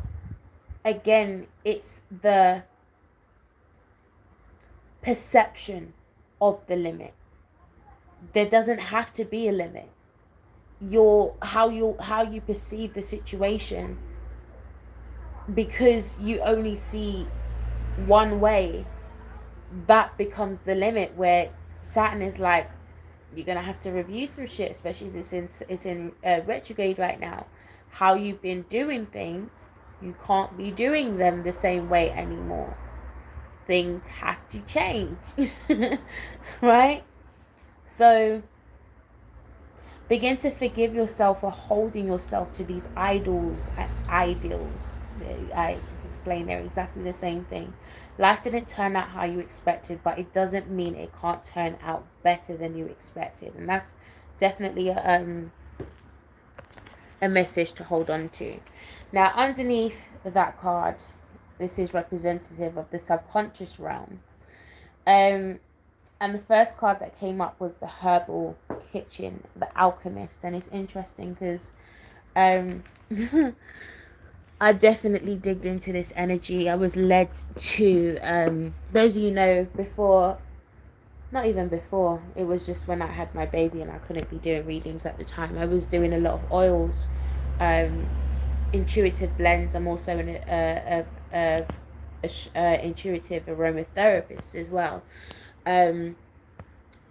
A: again, it's the perception of the limit. There doesn't have to be a limit. How you perceive the situation, because you only see one way, that becomes the limit, where Saturn is like, you're gonna have to review some shit, especially as it's in retrograde right now. How you've been doing things, you can't be doing them the same way anymore. Things have to change. Right? So begin to forgive yourself for holding yourself to these idols and ideals. I explained they're exactly the same thing. Life didn't turn out how you expected, but it doesn't mean it can't turn out better than you expected. And that's definitely a message to hold on to. Now, underneath that card, this is representative of the subconscious realm. And the first card that came up was the Herbal Kitchen, the Alchemist. And it's interesting because I definitely digged into this energy. I was led to, those of you know, before, not even before, it was just when I had my baby and I couldn't be doing readings at the time. I was doing a lot of oils, intuitive blends. I'm also an intuitive aromatherapist as well. And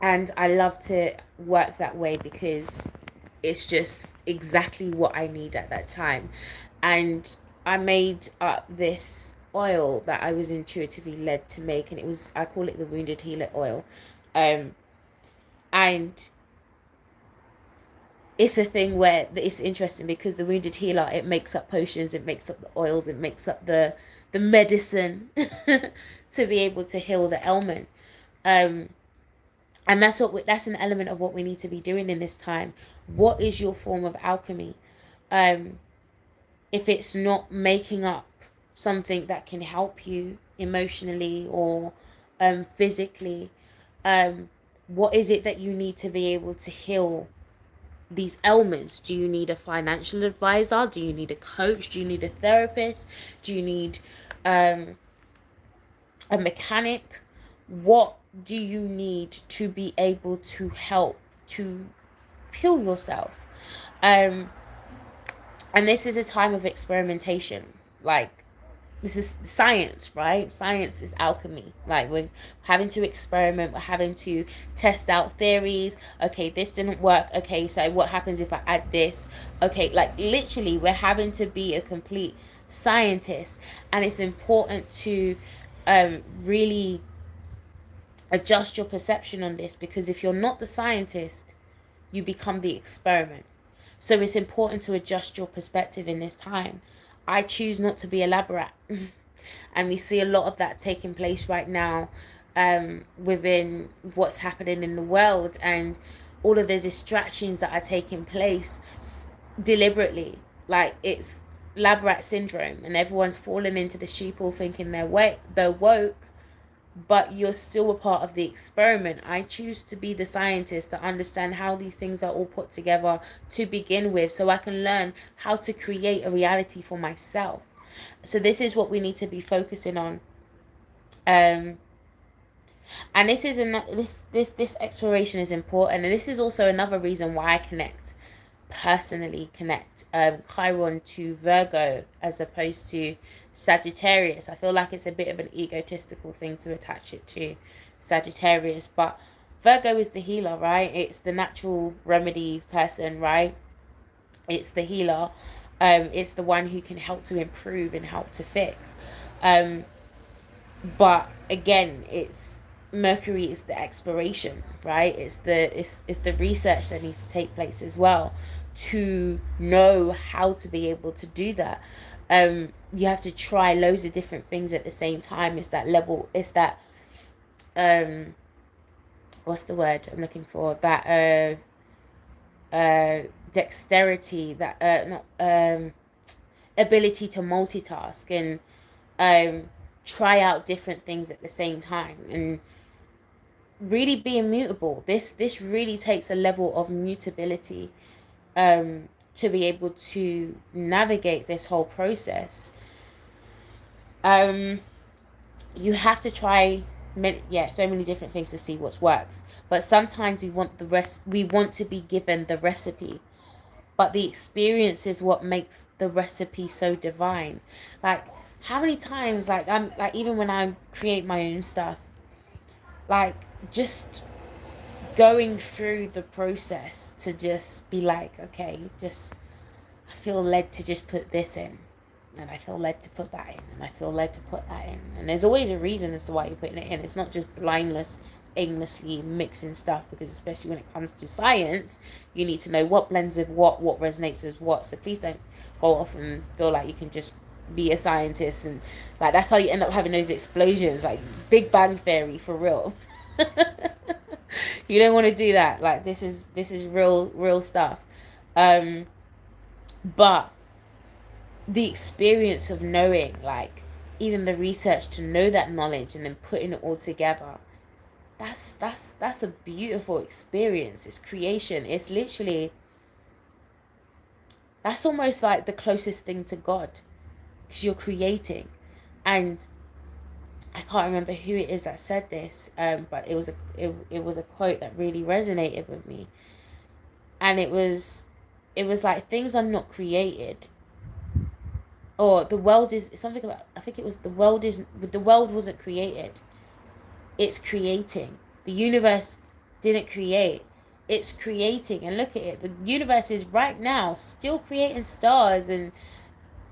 A: I love to work that way because it's just exactly what I need at that time. And I made up this oil that I was intuitively led to make, and I call it the Wounded Healer oil. And it's a thing where it's interesting because the Wounded Healer, it makes up potions, it makes up the oils, it makes up the medicine to be able to heal the ailment. And that's that's an element of what we need to be doing in this time. What is your form of alchemy? If it's not making up something that can help you emotionally or physically, what is it that you need to be able to heal these ailments? Do you need a financial advisor? Do you need a coach? Do you need a therapist? Do you need a mechanic? What do you need to be able to help to heal yourself? And this is a time of experimentation. Like, this is science, right? Science is alchemy. Like, we're having to experiment, we're having to test out theories. Okay, this didn't work. Okay, so what happens if I add this? Okay, like, literally, we're having to be a complete scientist. And it's important to really adjust your perception on this, because if you're not the scientist, you become the experiment. So it's important to adjust your perspective in this time. I choose not to be elaborate. And we see a lot of that taking place right now, within what's happening in the world, and all of the distractions that are taking place deliberately. Like, it's lab rat syndrome, and everyone's falling into the sheeple thinking they're woke, but you're still a part of the experiment. I choose to be the scientist to understand how these things are all put together to begin with, so I can learn how to create a reality for myself. So this is what we need to be focusing on. um and this is this exploration is important, and this is also another reason why I personally connect Chiron to Virgo as opposed to Sagittarius. I feel like it's a bit of an egotistical thing to attach it to Sagittarius, but Virgo is the healer, right? It's the natural remedy person, right? It's the healer. It's the one who can help to improve and help to fix. But again, it's Mercury is the exploration, right? It's the research that needs to take place as well, to know how to be able to do that. You have to try loads of different things at the same time. It's that level, it's that what's the word I'm looking for, that dexterity, that not ability to multitask, and try out different things at the same time, and really be immutable. This really takes a level of mutability, to be able to navigate this whole process. You have to try so many different things to see what works, but sometimes we want to be given the recipe, but the experience is what makes the recipe so divine. Like, how many times, like, I'm like, even when I create my own stuff, like, just going through the process to just be like, okay, just, I feel led to just put this in, and I feel led to put that in, and I feel led to put that in, and there's always a reason as to why you're putting it in. It's not just blindless, aimlessly mixing stuff, because especially when it comes to science, you need to know what blends with what resonates with what. So please don't go off and feel like you can just be a scientist, and like, that's how you end up having those explosions, like Big Bang Theory, for real. You don't want to do that. Like, this is real stuff. But the experience of knowing, like, even the research to know that knowledge and then putting it all together, that's a beautiful experience. It's creation. It's literally, that's almost like the closest thing to God, because you're creating. And I can't remember who it is that said this, but it was a quote that really resonated with me, and it was like, things are not created, or the world is something about, I think it was, the world wasn't created, it's creating. The universe didn't create, it's creating. And look at it, the universe is right now still creating stars and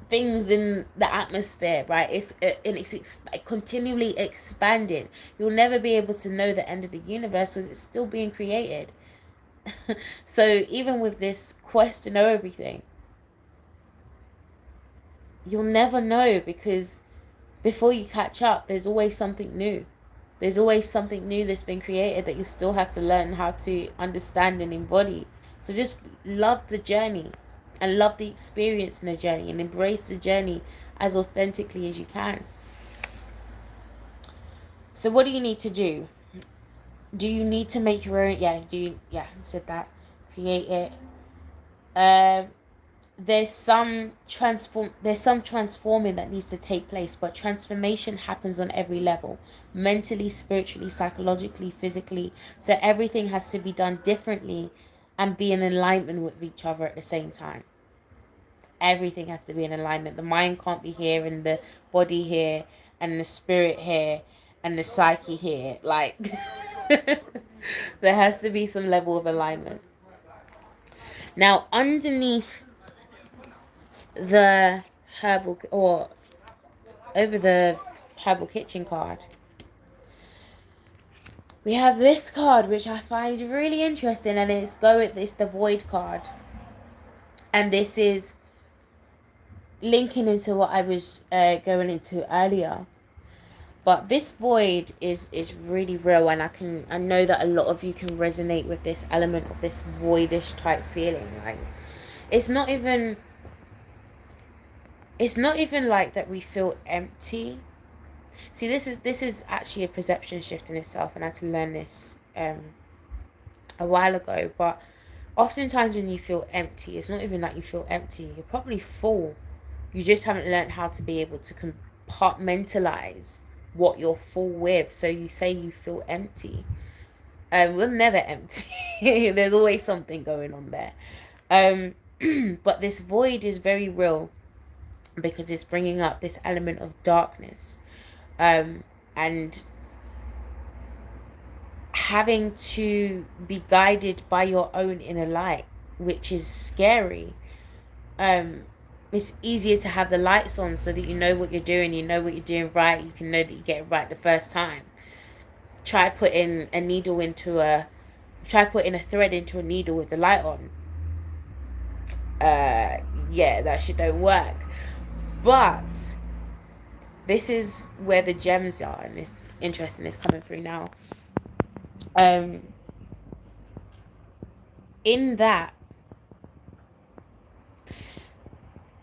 A: things in the atmosphere, right? It's continually expanding. You'll never be able to know the end of the universe, because it's still being created. So even with this quest to know everything, you'll never know, because before you catch up, there's always something new. There's always something new that's been created that you still have to learn how to understand and embody. So just love the journey, and love the experience in the journey, and embrace the journey as authentically as you can. So what do you need to do? Do you need to make your own? I said that. Create it. There's some transforming that needs to take place, but transformation happens on every level: mentally, spiritually, psychologically, physically. So everything has to be done differently and be in alignment with each other at the same time. Everything has to be in alignment. The mind can't be here, and the body here, and the spirit here, and the psyche here. Like, there has to be some level of alignment. Now, underneath the herbal, or over the herbal kitchen card, we have this card, which I find really interesting, and it's the void card. And this is linking into what I was going into earlier. But this void is really real, and I know that a lot of you can resonate with this element of this voidish type feeling. Like it's not even like that we feel empty. See, this is actually a perception shift in itself, and I had to learn this a while ago. But oftentimes when you feel empty, it's not even like you feel empty. You're probably full. You just haven't learned how to be able to compartmentalize what you're full with. So you say you feel empty. We're never empty. There's always something going on there. But this void is very real because it's bringing up this element of darkness, and having to be guided by your own inner light, which is scary. It's easier to have the lights on so that you know what you're doing, right, you can know that you get it right the first time. Try putting a thread into a needle with the light on. Yeah, that shit don't work. But this is where the gems are, and it's interesting, it's coming through now. In that,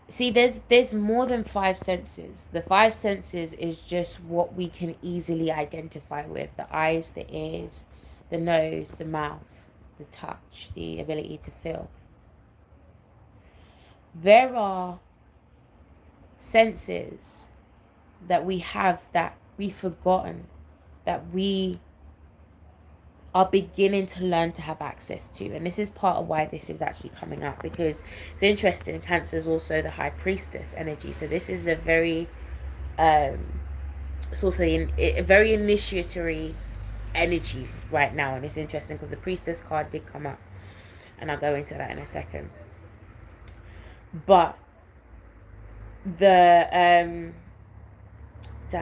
A: see, there's more than five senses. The five senses is just what we can easily identify with: the eyes, the ears, the nose, the mouth, the touch, the ability to feel. There are senses that we have that we've forgotten, that we are beginning to learn to have access to. And this is part of why this is actually coming up, because it's interesting. Cancer is also the high priestess energy, so this is a very it's also a very initiatory energy right now. And it's interesting because the priestess card did come up, and I'll go into that in a second. But the damn,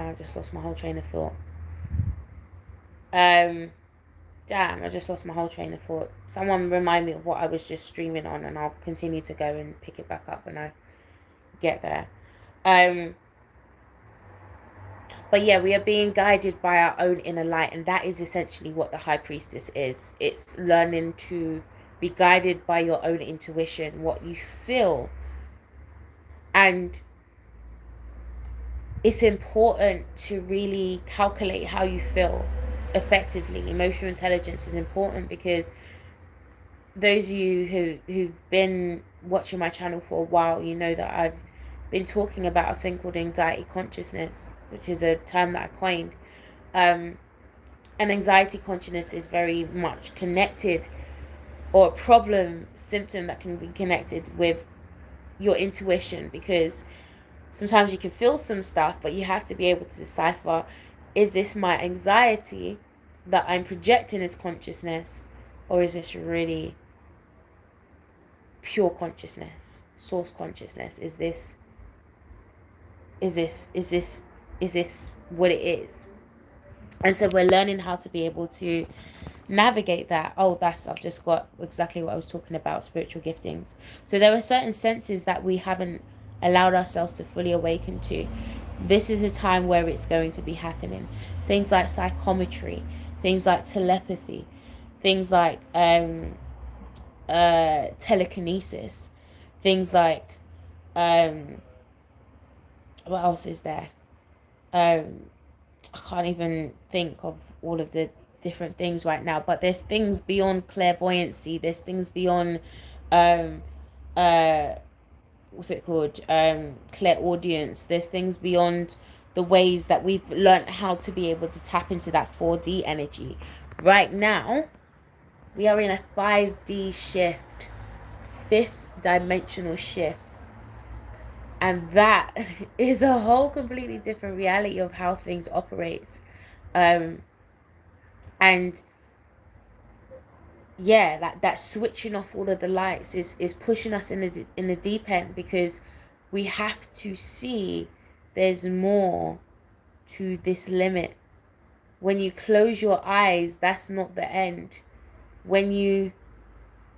A: I just lost my whole train of thought. Someone remind me of what I was just streaming on, and I'll continue to go and pick it back up when I get there. But yeah, we are being guided by our own inner light, and that is essentially what the high priestess is. It's learning to be guided by your own intuition, what you feel. And it's important to really calculate how you feel effectively. Emotional intelligence is important, because those of you who've been watching my channel for a while, you know that I've been talking about a thing called anxiety consciousness, which is a term that I coined. And anxiety consciousness is very much connected, or a problem symptom that can be connected with your intuition, because sometimes you can feel some stuff, but you have to be able to decipher, is this my anxiety that I'm projecting as consciousness, or is this really pure consciousness, source consciousness? Is this what it is? And so we're learning how to be able to navigate that. I've just got exactly what I was talking about, spiritual giftings. So there are certain senses that we haven't allowed ourselves to fully awaken to. This is a time where it's going to be happening. Things like psychometry, things like telepathy, things like telekinesis, things like what else is there? I can't even think of all of the different things right now, but there's things beyond clairvoyancy, there's things beyond what's it called, clairaudience, there's things beyond the ways that we've learned how to be able to tap into that 4D energy. Right now we are in a 5D shift, fifth dimensional shift, and that is a whole completely different reality of how things operate. And yeah, that switching off all of the lights is pushing us in the deep end, because we have to see there's more to this limit. When you close your eyes, that's not the end. When you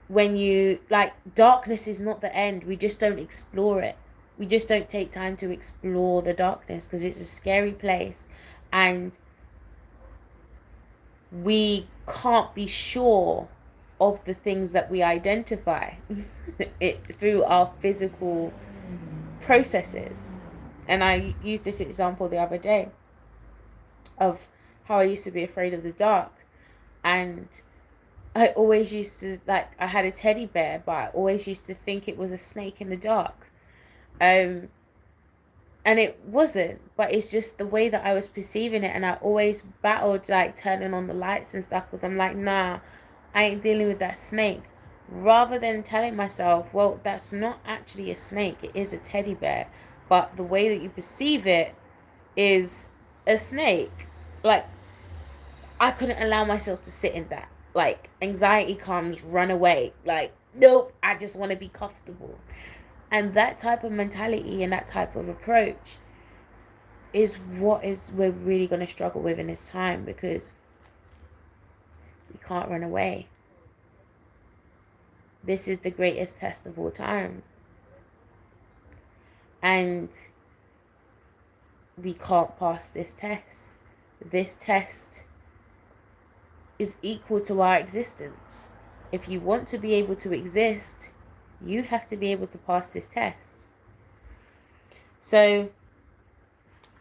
A: when you, like, darkness is not the end. We just don't explore it. We just don't take time to explore the darkness because it's a scary place, and we can't be sure of the things that we identify through our physical processes. And I used this example the other day of how I used to be afraid of the dark, and I always used to, like, I had a teddy bear, but I always used to think it was a snake in the dark. Um, and it wasn't, but it's just the way that I was perceiving it, and I always battled, like, turning on the lights and stuff, because I'm like, nah, I ain't dealing with that snake. Rather than telling myself, well, that's not actually a snake, it is a teddy bear, but the way that you perceive it is a snake. Like, I couldn't allow myself to sit in that. Like, anxiety comes, run away. Like, nope, I just want to be comfortable. And that type of mentality and that type of approach is what is we're really going to struggle with in this time, because we can't run away. This is the greatest test of all time. And we can't pass this test. This test is equal to our existence. If you want to be able to exist, you have to be able to pass this test. So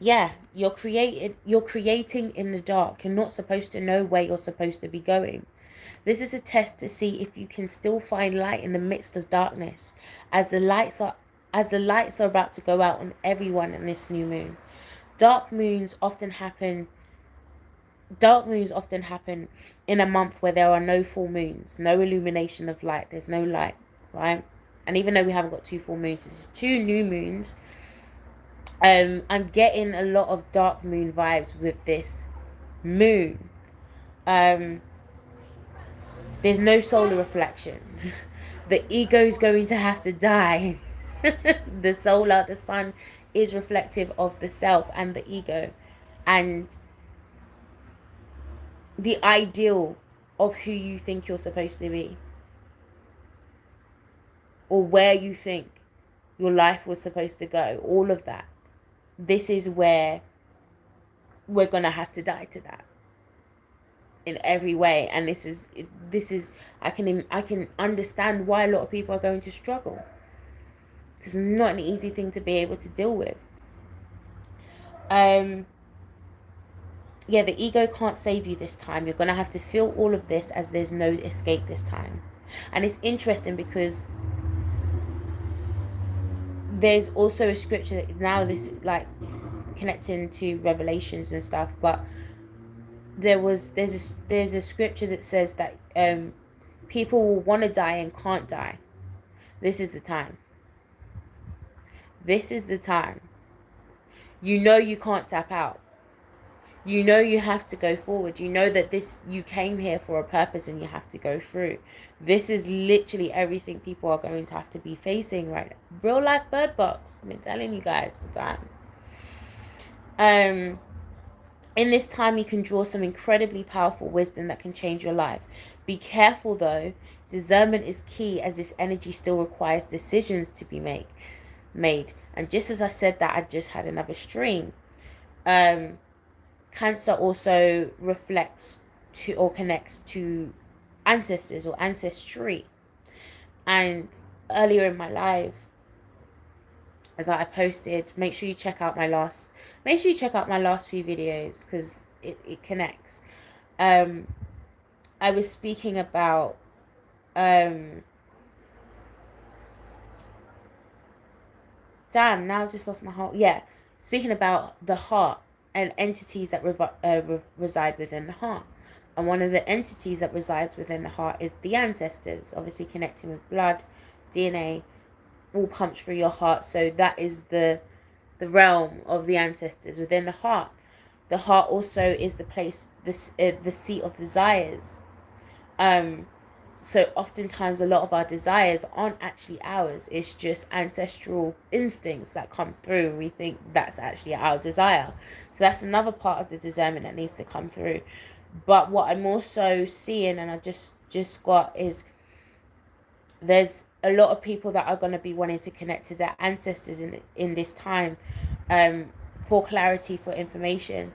A: yeah, you're creating in the dark. You're not supposed to know where you're supposed to be going. This is a test to see if you can still find light in the midst of darkness, as the lights are about to go out on everyone in this new moon. Dark moons often happen in a month where there are no full moons, no illumination of light, there's no light, right? And even though we haven't got 2 full moons, this is 2 new moons. I'm getting a lot of dark moon vibes with this moon. There's no solar reflection. The ego is going to have to die. The sun is reflective of the self and the ego, and the ideal of who you think you're supposed to be, or where you think your life was supposed to go, all of that. This is where we're gonna have to die to that in every way. And this is I can understand why a lot of people are going to struggle. It's not an easy thing to be able to deal with. Yeah, the ego can't save you this time. You're gonna have to feel all of this, as there's no escape this time. And it's interesting because there's also a scripture that, now this, like, connecting to Revelations and stuff, but there's a scripture that says that people will want to die and can't die. This is the time. This is the time. You know you can't tap out. You know you have to go forward. You know that you came here for a purpose and you have to go through. This is literally everything people are going to have to be facing right now. Real life Bird Box. I've been telling you guys for time. In this time, you can draw some incredibly powerful wisdom that can change your life. Be careful though. Discernment is key, as this energy still requires decisions to be made. And just as I said that, I just had another stream. Cancer also reflects to, or connects to, ancestors or ancestry. And earlier in my live that I posted, make sure you check out my last few videos, because it connects. I was speaking about damn, now I've just lost my heart. Yeah, speaking about the heart and entities that reside within the heart. And one of the entities that resides within the heart is the ancestors, obviously connecting with blood, DNA, all pumped through your heart. So that is the realm of the ancestors within the heart. The heart also is the place, the seat of desires. So oftentimes a lot of our desires aren't actually ours. It's just ancestral instincts that come through, and we think that's actually our desire. So that's another part of the discernment that needs to come through. But what I'm also seeing, and I just got, is There's a lot of people that are going to be wanting to connect to their ancestors in this time, for clarity, for information.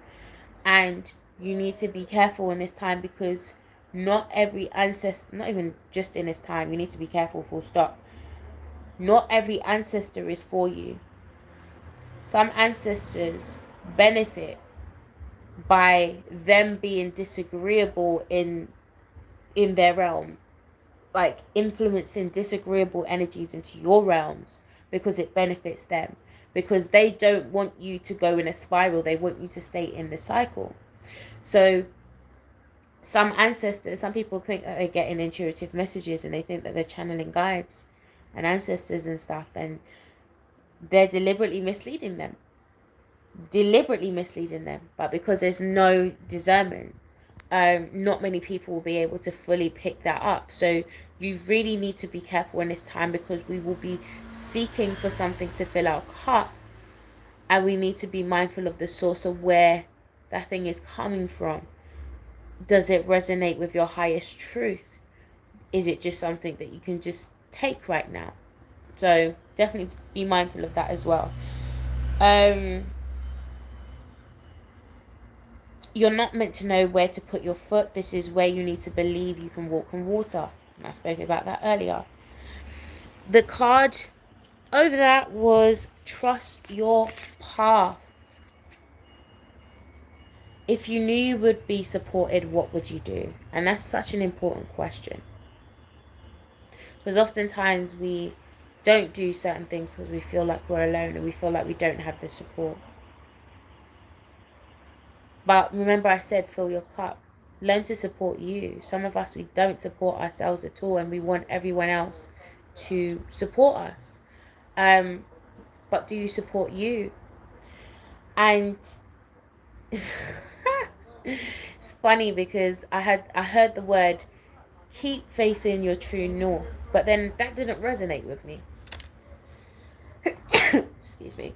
A: And you need to be careful in this time, because not every ancestor, not even just in this time, you need to be careful, full stop. Not every ancestor is for you. Some ancestors benefit by them being disagreeable in their realm, like influencing disagreeable energies into your realms, because it benefits them, because they don't want you to go in a spiral, they want you to stay in the cycle. So some ancestors, some people think that they're getting intuitive messages, and they think that they're channeling guides and ancestors and stuff, and they're deliberately misleading them, but because there's no discernment, not many people will be able to fully pick that up. So you really need to be careful in this time, because we will be seeking for something to fill our cup, and we need to be mindful of the source of where that thing is coming from. Does it resonate with your highest truth? Is it just something that you can just take right now? So definitely be mindful of that as well. You're not meant to know where to put your foot. This is where you need to believe you can walk on water. And I spoke about that earlier. The card over that was trust your path. If you knew you would be supported, what would you do? And that's such an important question. Because oftentimes we don't do certain things because we feel like we're alone, and we feel like we don't have the support. But remember, I said fill your cup. Learn to support you. Some of us, we don't support ourselves at all, and we want everyone else to support us. But do you support you? And it's funny, because I heard the word keep facing your true north, but then that didn't resonate with me. Excuse me.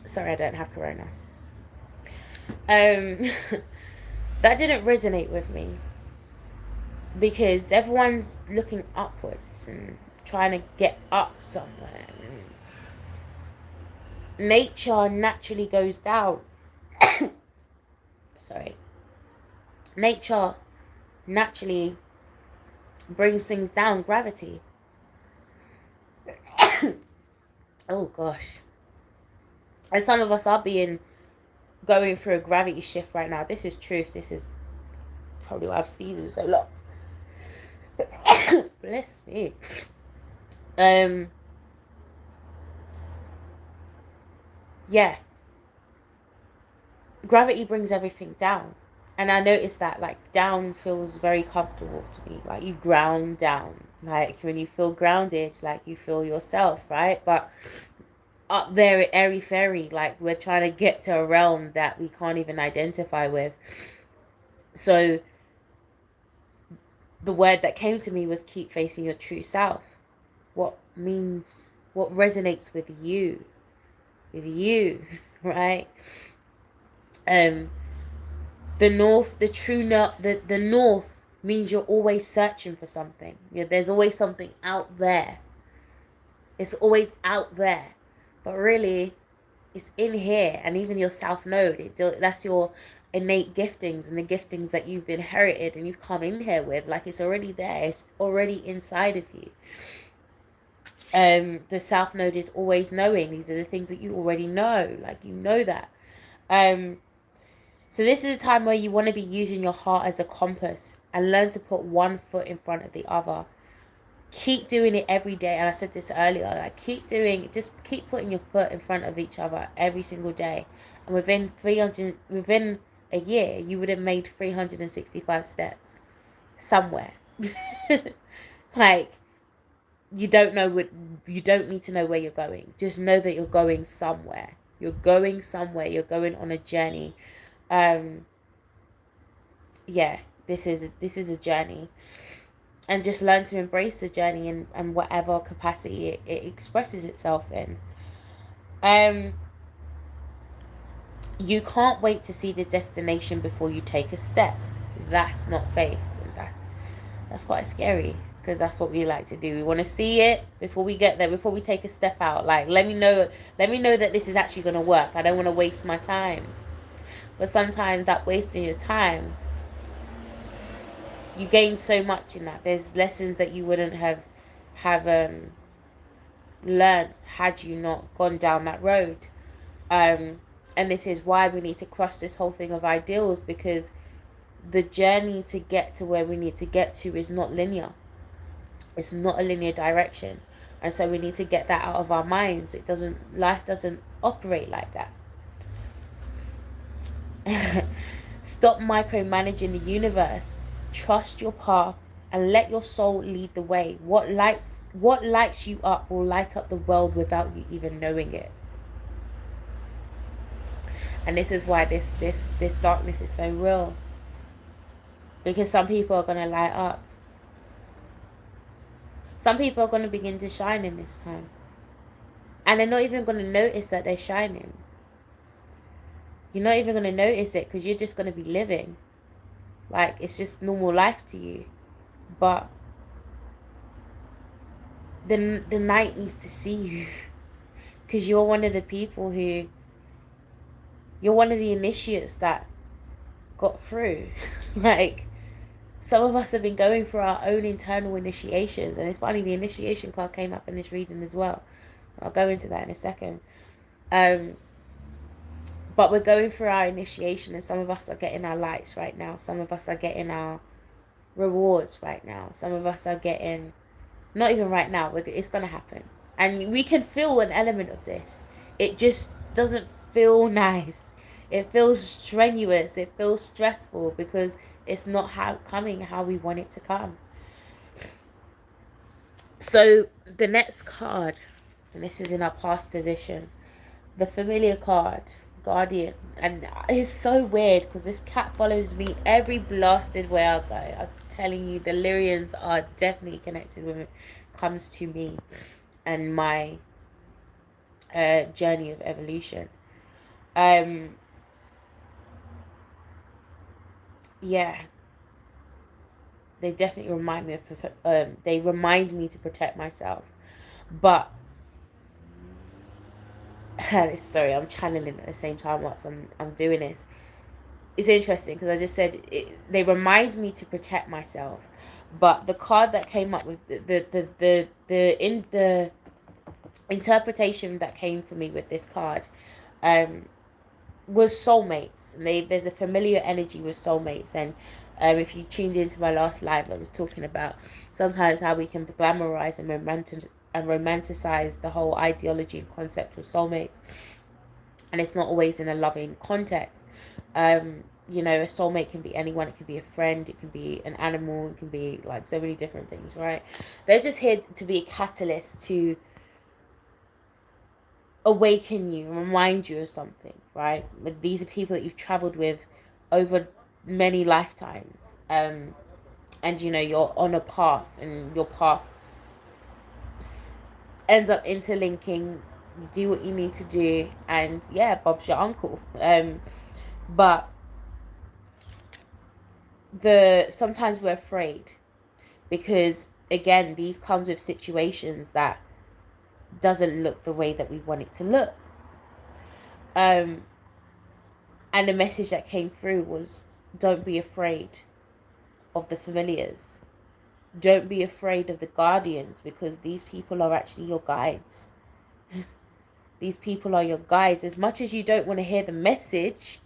A: Sorry, I don't have corona. That didn't resonate with me, because everyone's looking upwards and trying to get up somewhere. Nature naturally goes down. Sorry. Nature naturally brings things down, gravity. Oh gosh. And some of us are going through a gravity shift right now. This is truth. This is probably why I'm sneezing so long. Bless me. Yeah. Gravity brings everything down. And I noticed that, like, down feels very comfortable to me. Like, you ground down. Like, when you feel grounded, like, you feel yourself, right? But up there, airy fairy, like, we're trying to get to a realm that we can't even identify with. So the word that came to me was keep facing your true self. What resonates with you, right? The north, the north means you're always searching for something. There's always something out there. It's always out there, but really, it's in here. And even your south node, that's your innate giftings, and the giftings that you've inherited and you've come in here with. Like, it's already there. It's already inside of you. The south node is always knowing. These are the things that you already know. Like, you know that. So this is a time where you want to be using your heart as a compass, and learn to put one foot in front of the other. Keep doing it every day. And I said this earlier, like, just keep putting your foot in front of each other every single day. And within a year, you would have made 365 steps somewhere. Like, you don't need to know where you're going. Just know that you're going somewhere. You're going somewhere. You're going on a journey. Yeah, this is a journey, and just learn to embrace the journey and whatever capacity it expresses itself in. You can't wait to see the destination before you take a step. That's not faith. That's quite scary. because that's what we like to do. We want to see it before we get there, before we take a step out. Like, let me know that this is actually going to work. I don't want to waste my time. But sometimes that wasting your time, you gain so much in that. There's lessons that you wouldn't have learned had you not gone down that road. And this is why we need to cross this whole thing of ideals, because the journey to get to where we need to get to is not linear. It's not a linear direction. And so we need to get that out of our minds. Life doesn't operate like that. Stop micromanaging the universe. Trust your path and let your soul lead the way. What lights you up will light up the world without you even knowing it. And this is why this darkness is so real. Because some people are going to light up. Some people are going to begin to shine in this time. And they're not even going to notice that they're shining. You're not even going to notice it because you're just going to be living. Like, it's just normal life to you. But the night needs to see you. Because you're one of the people who... You're one of the initiates that got through. Like, some of us have been going through our own internal initiations. And it's funny, the initiation card came up in this reading as well. I'll go into that in a second. But we're going through our initiation, and some of us are getting our lights right now. Some of us are getting our rewards right now. Some of us are getting... Not even right now. It's going to happen. And we can feel an element of this. It just doesn't feel nice. It feels strenuous. It feels stressful because it's not coming how we want it to come. So the next card, and this is in our past position, the familiar card, Guardian. And it's so weird because this cat follows me every blasted way I go. I'm telling you, the Lyrians are definitely connected when it comes to me and my journey of evolution. Yeah, they definitely remind me of they remind me to protect myself. But sorry, I'm channeling at the same time whilst I'm doing this. It's interesting because I just said they remind me to protect myself. But the card that came up with the interpretation that came for me with this card was soulmates. And there's a familiar energy with soulmates. And if you tuned into my last live, I was talking about sometimes how we can glamorize and romanticize the whole ideology and concept of soulmates, and it's not always in a loving context. You know, a soulmate can be anyone. It can be a friend, it can be an animal, it can be like so many different things, right? They're just here to be a catalyst to awaken you, remind you of something, right? These are people that you've traveled with over many lifetimes, and you know, you're on a path, and your path ends up interlinking. You do what you need to do, and yeah, Bob's your uncle. But sometimes we're afraid because, again, these comes with situations that doesn't look the way that we want it to look. And the message that came through was, don't be afraid of the familiars. Don't be afraid of the guardians, because these people are actually your guides. These people are your guides. As much as you don't want to hear the message,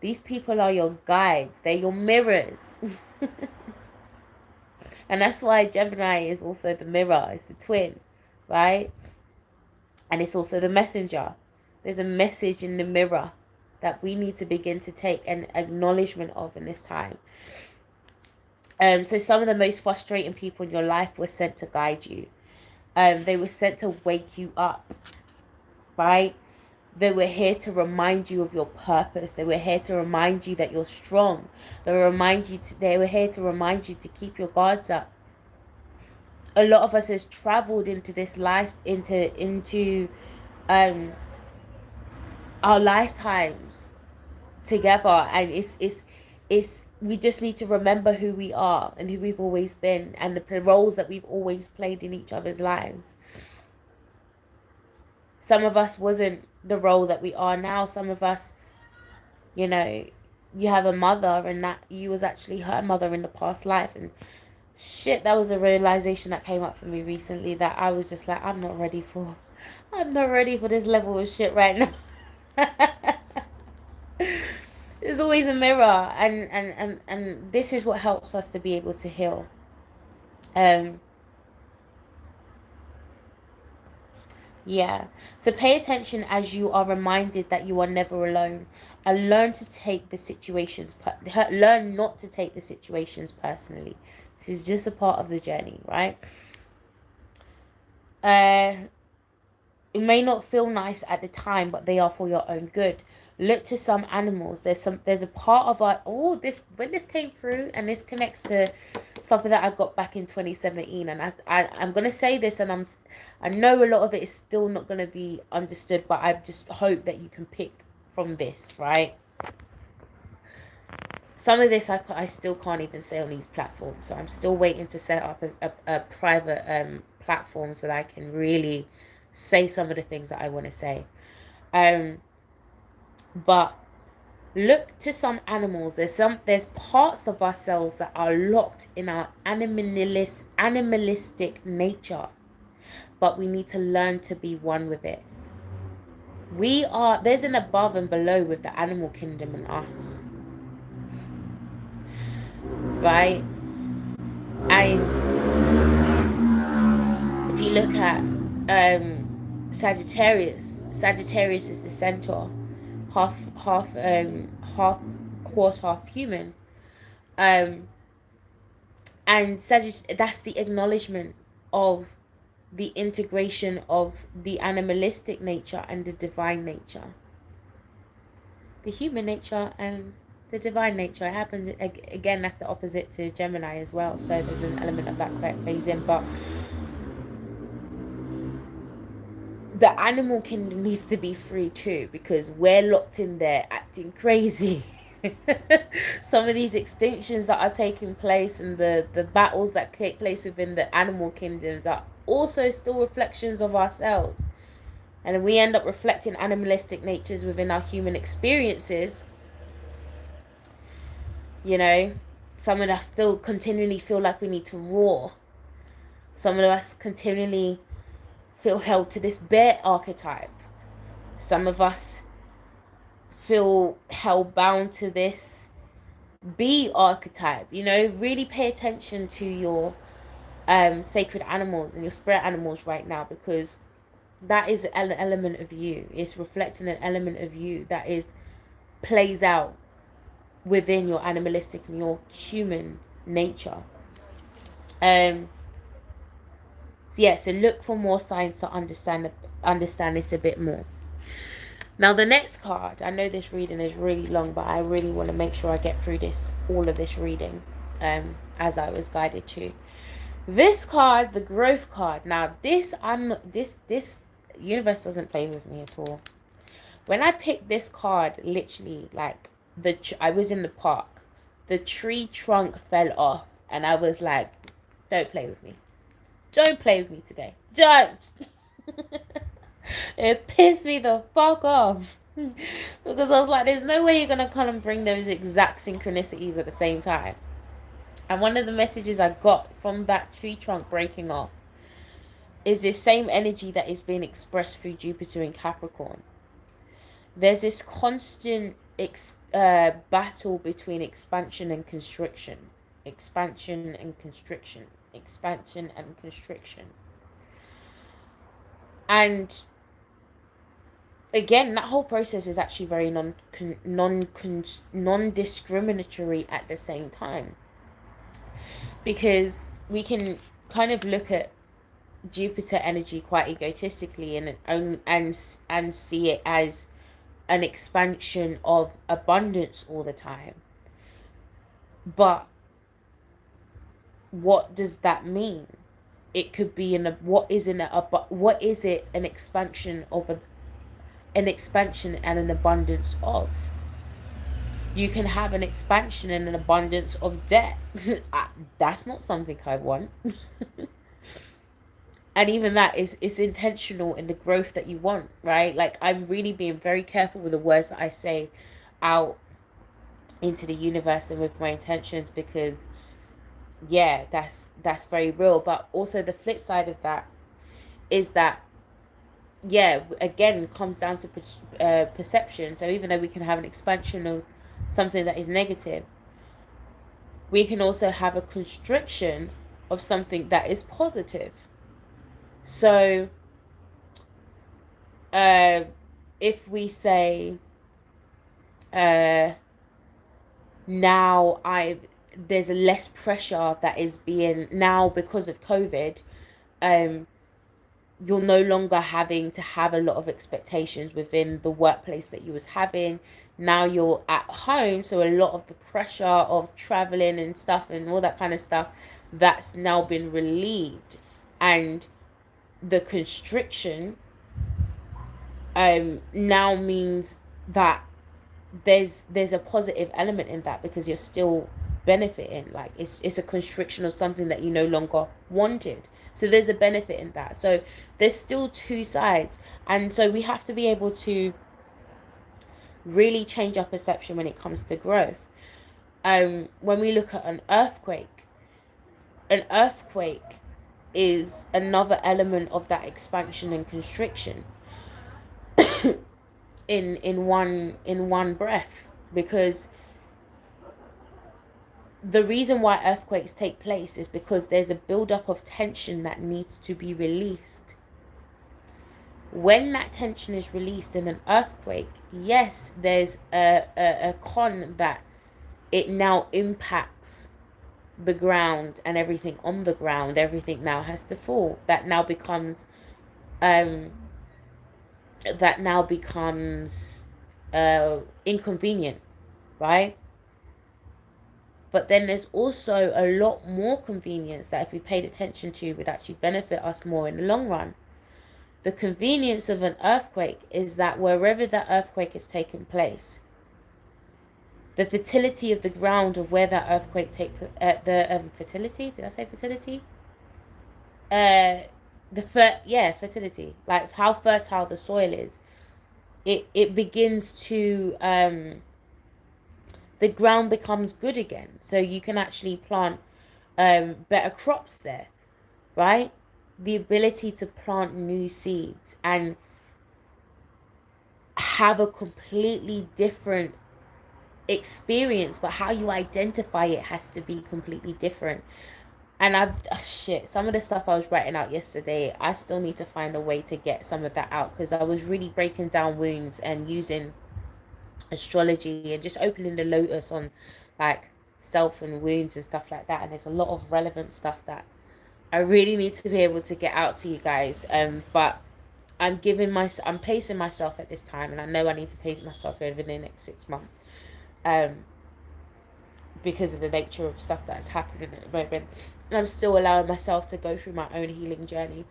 A: these people are your guides. They're your mirrors. And that's why Gemini is also the mirror. It's the twin, right? And it's also the messenger. There's a message in the mirror that we need to begin to take an acknowledgement of in this time. So some of the most frustrating people in your life were sent to guide you. They were sent to wake you up, right? They were here to remind you of your purpose. They were here to remind you that you're strong. They were here to remind you to keep your guards up. A lot of us has traveled into this life, into our lifetimes together, and it's we just need to remember who we are and who we've always been, and the roles that we've always played in each other's lives. Some of us wasn't the role that we are now. Some of us, you know, you have a mother and that you was actually her mother in the past life. And shit, that was a realization that came up for me recently, that I was just like, I'm not ready for this level of shit right now. There's always a mirror, and this is what helps us to be able to heal. Yeah. So pay attention as you are reminded that you are never alone, and learn to take the situations learn not to take the situations personally. This is just a part of the journey, right? It may not feel nice at the time, but they are for your own good. Look to some animals. There's a part of our when this came through, and this connects to something that I got back in 2017. And I'm gonna say this, and I know a lot of it is still not gonna be understood, but I just hope that you can pick from this, right? Some of this I still can't even say on these platforms, so I'm still waiting to set up a private platform so that I can really say some of the things that I want to say. But look to some animals. There's parts of ourselves that are locked in our animalistic nature, but we need to learn to be one with it. There's an above and below with the animal kingdom and us, right? And if you look at Sagittarius is the centaur, half horse, half human. And that's the acknowledgement of the integration of the animalistic nature and the divine nature, the human nature and the divine nature. It happens again, that's the opposite to Gemini as well, so there's an element of that plays in. But the animal kingdom needs to be free too, because we're locked in there acting crazy. Some of these extinctions that are taking place and the battles that take place within the animal kingdoms are also still reflections of ourselves, and we end up reflecting animalistic natures within our human experiences. You know, some of us continually feel like we need to roar. Some of us continually feel held to this bear archetype. Some of us feel held bound to this bee archetype. You know, really pay attention to your sacred animals and your spirit animals right now, because that is an element of you. It's reflecting an element of you that plays out within your animalistic and your human nature. So look for more signs to understand this a bit more. Now the next card, I know this reading is really long, but I really want to make sure I get through all of this reading as I was guided to. This card, the growth card. Now this universe doesn't play with me at all. When I picked this card, literally, like, I was in the park, the tree trunk fell off, and I was like, don't play with me. Don't play with me today. Don't. It pissed me the fuck off. Because I was like, there's no way you're going to come and bring those exact synchronicities at the same time. And one of the messages I got from that tree trunk breaking off is this same energy that is being expressed through Jupiter in Capricorn. There's this constant battle between expansion and constriction. Expansion and constriction. Expansion and constriction. And again, that whole process is actually very non-discriminatory at the same time, because we can kind of look at Jupiter energy quite egotistically and see it as an expansion of abundance all the time. But what does that mean? It could be an expansion and an abundance of? You can have an expansion and an abundance of debt. That's not something I want. And even that is intentional in the growth that you want, right? Like, I'm really being very careful with the words that I say out into the universe and with my intentions, because yeah, that's very real. But also the flip side of that is that, yeah, again, comes down to perception. So even though we can have an expansion of something that is negative, we can also have a constriction of something that is positive. So if we say, now there's less pressure that is being now because of COVID, you're no longer having to have a lot of expectations within the workplace that you was having. Now you're at home, so a lot of the pressure of traveling and stuff and all that kind of stuff, that's now been relieved. And the constriction now means that there's a positive element in that, because you're still benefiting. Like, it's a constriction of something that you no longer wanted, so there's a benefit in that. So there's still two sides, and so we have to be able to really change our perception when it comes to growth. When we look at an earthquake is another element of that expansion and constriction in one breath, because the reason why earthquakes take place is because there's a buildup of tension that needs to be released. When that tension is released in an earthquake, yes, there's a con that it now impacts the ground, and everything on the ground, everything now has to fall. That now becomes inconvenient, right? But then there's also a lot more convenience that, if we paid attention to, would actually benefit us more in the long run. The convenience of an earthquake is that wherever that earthquake is taking place, the fertility of the ground of where that earthquake fertility, did I say fertility? Fertility, like how fertile the soil is, it begins to the ground becomes good again, so you can actually plant better crops there, right? The ability to plant new seeds and have a completely different experience, but how you identify it has to be completely different. And some of the stuff I was writing out yesterday, I still need to find a way to get some of that out, because I was really breaking down wounds and using astrology and just opening the lotus on like self and wounds and stuff like that. And there's a lot of relevant stuff that I really need to be able to get out to you guys. But I'm pacing myself at this time, and I know I need to pace myself over the next 6 months. Because of the nature of stuff that's happening at the moment, and I'm still allowing myself to go through my own healing journey,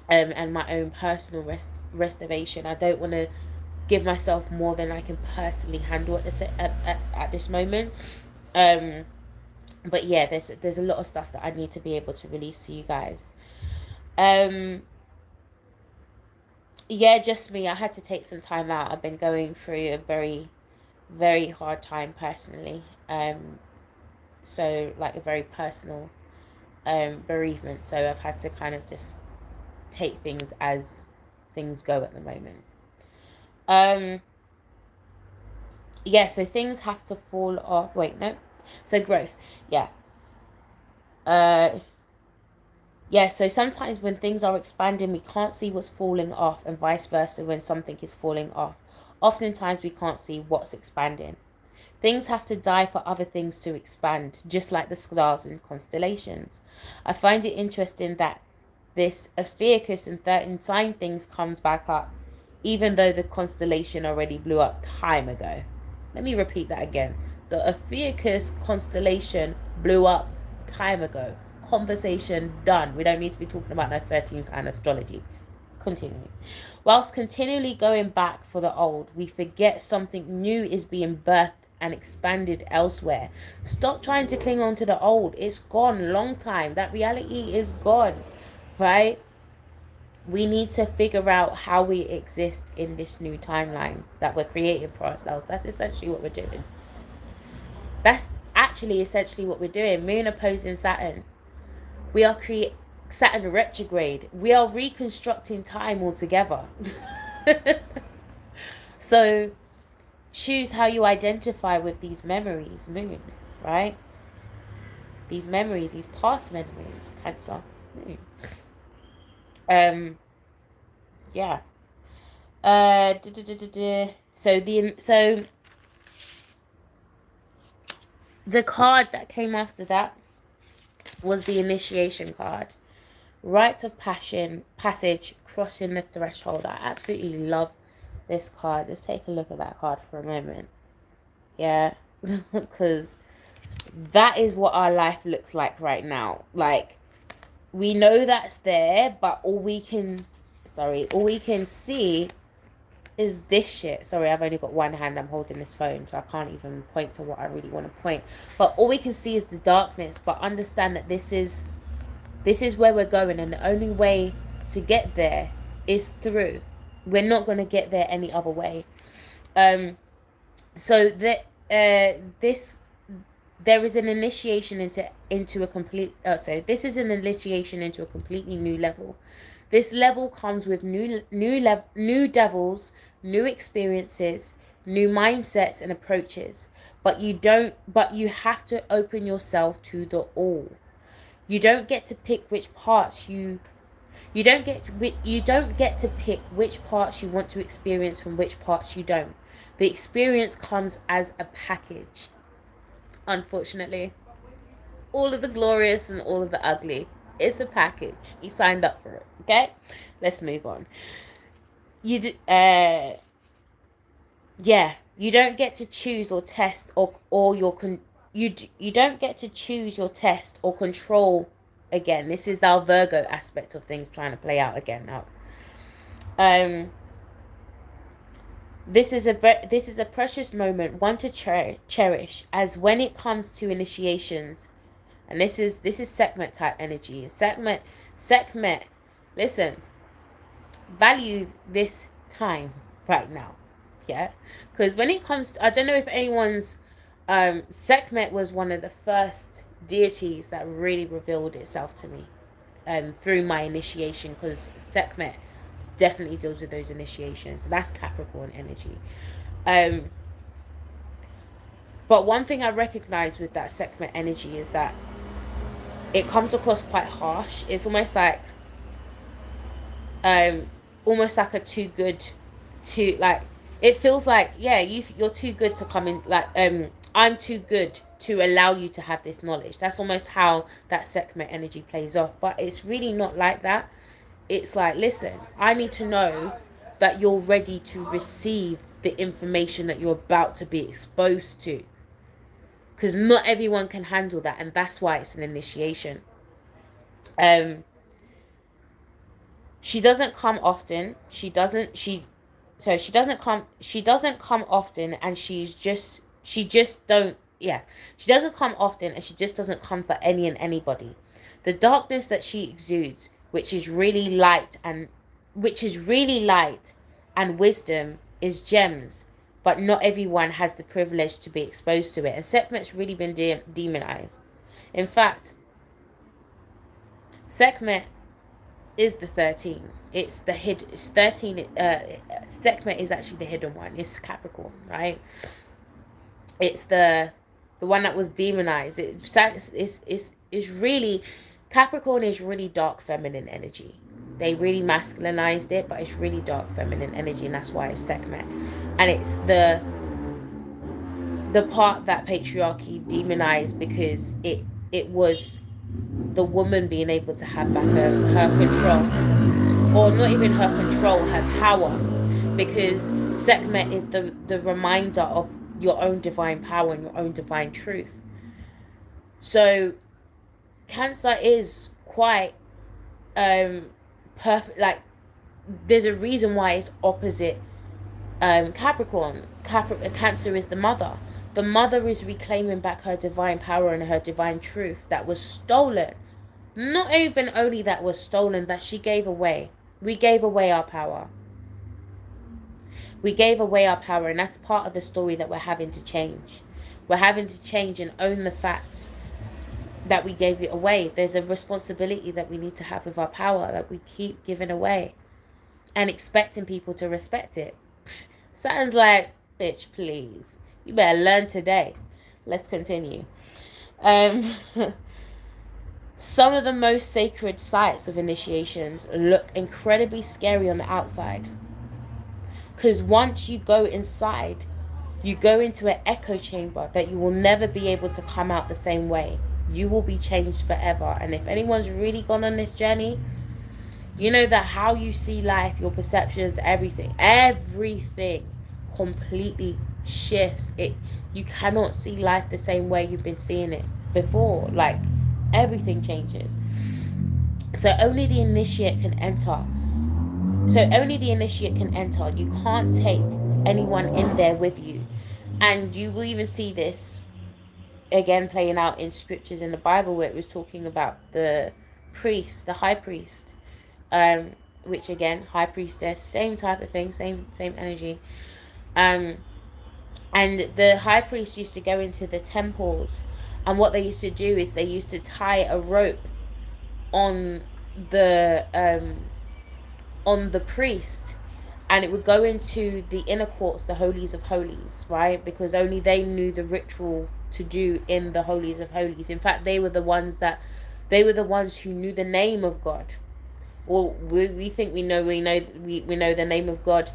A: and my own personal restoration. I don't want to give myself more than I can personally handle at this moment. But yeah, there's a lot of stuff that I need to be able to release to you guys. Yeah, just me. I had to take some time out. I've been going through a very, very hard time personally. So like a very personal bereavement. So I've had to kind of just take things as things go at the moment. Yeah, so things have to fall off. Wait, no. So growth. Yeah. Yeah, so sometimes when things are expanding, we can't see what's falling off, and vice versa when something is falling off. Oftentimes we can't see what's expanding. Things have to die for other things to expand, just like the stars and constellations. I find it interesting that this Ophiuchus and 13 sign things comes back up, even though the constellation already blew up time ago. Let me repeat that again. The Ophiuchus constellation blew up time ago. Conversation done. We don't need to be talking about no 13 sign astrology. Continuing. Whilst continually going back for the old, we forget something new is being birthed and expanded elsewhere. Stop trying to cling on to the old. It's gone, long time. That reality is gone, right? We need to figure out how we exist in this new timeline that we're creating for ourselves. That's essentially what we're doing. That's actually essentially what we're doing. Moon opposing Saturn. We are Saturn retrograde. We are reconstructing time altogether. So choose how you identify with these memories, Moon, right? These memories, these past memories, Cancer. Yeah. So the card that came after that was the initiation card. Rite of passage, crossing the threshold. I absolutely love this card. Let's take a look at that card for a moment. Yeah, because that is what our life looks like right now. Like, we know that's there, but all we can see is this shit. Sorry, I've only got one hand. I'm holding this phone, so I can't even point to what I really want to point. But all we can see is the darkness. But understand that this is where we're going, and the only way to get there is through. We're not going to get there any other way. So that there is an initiation into a complete. So this is an initiation into a completely new level. This level comes with new devils, new experiences, new mindsets and approaches. But you have to open yourself to the all. You don't get to pick which parts you don't get to pick which parts you want to experience from which parts you don't. The experience comes as a package. Unfortunately, all of the glorious and all of the ugly, it's a package. You signed up for it. Okay, let's move on. You don't get to choose or test you don't get to choose your test or control. Again, this is our Virgo aspect of things trying to play out again now. This is a precious moment, one to cherish, as when it comes to initiations, and this is Sekhmet type energy. Sekhmet, listen, value this time right now, yeah, because when it comes to, I don't know if anyone's Sekhmet was one of the first deities that really revealed itself to me through my initiation, because Sekhmet definitely deals with those initiations. That's Capricorn energy. But one thing I recognize with that Sekhmet energy is that it comes across quite harsh. It's almost like a too good to, like, it feels like, yeah, you're too good to come in, like, I'm too good to allow you to have this knowledge. That's almost how that Sekhmet energy plays off. But it's really not like that. It's like, listen, I need to know that you're ready to receive the information that you're about to be exposed to. Because not everyone can handle that, and that's why it's an initiation. She doesn't come often. She doesn't come often, and she doesn't come often, and she just doesn't come for any and anybody. The darkness that she exudes, which is really light and wisdom, is gems, but not everyone has the privilege to be exposed to it. And Sekhmet's really been demonized. In fact, Sekhmet is the 13. It's the hidden. It's 13. Sekhmet is actually the hidden one. It's Capricorn, right? It's the one that was demonized. It's really, Capricorn is really dark feminine energy. They really masculinized it, but it's really dark feminine energy, and that's why it's Sekhmet. And it's the part that patriarchy demonized, because it was the woman being able to have back her control, or not even her control, her power, because Sekhmet is the reminder of your own divine power and your own divine truth. So Cancer is quite perfect. Like, there's a reason why it's opposite Capricorn. Cancer is the mother. The mother is reclaiming back her divine power and her divine truth that was stolen. Not even only that was stolen, that she gave away. We gave away our power. We gave away our power, and that's part of the story that we're having to change. We're having to change and own the fact that we gave it away. There's a responsibility that we need to have with our power that we keep giving away and expecting people to respect it. Sounds like, bitch, please. You better learn today. Let's continue. Some of the most sacred sites of initiations look incredibly scary on the outside. Because once you go inside, you go into an echo chamber that you will never be able to come out the same way. You will be changed forever. And if anyone's really gone on this journey, you know that how you see life, your perceptions, everything completely shifts. You cannot see life the same way you've been seeing it before. Like, everything changes. So only the initiate can enter. You can't take anyone in there with you. And you will even see this again playing out in scriptures in the Bible, where it was talking about the priest, the high priest, which again, high priestess, same type of thing, same energy. And the high priest used to go into the temples, and what they used to do is they used to tie a rope on the priest, and it would go into the inner courts, the holies of holies, right? Because only they knew the ritual to do in the holies of holies. In fact, they were the ones who knew the name of God. Or we think we know the name of God.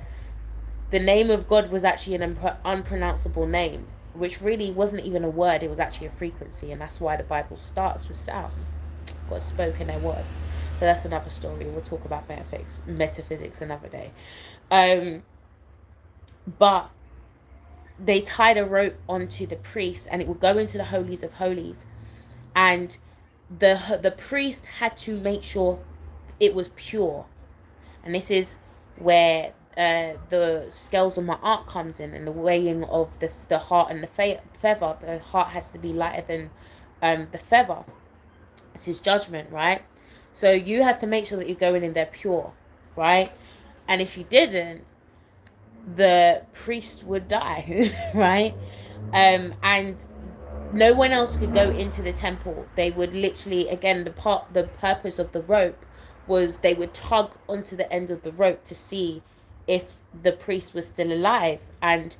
A: The name of God was actually an unpronounceable name, which really wasn't even a word. It was actually a frequency, and that's why the Bible starts with sound. God spoke and there was. But that's another story. We'll talk about metaphysics another day. But they tied a rope onto the priest, and it would go into the holies of holies, and the priest had to make sure it was pure. And this is where the scales of my art comes in, and the weighing of the heart and the feather. The heart has to be lighter than the feather. It's his judgment, right? So you have to make sure that you're going in there pure, right? And if you didn't, the priest would die, right? And no one else could go into the temple. They would literally, again, the purpose of the rope was they would tug onto the end of the rope to see if the priest was still alive. And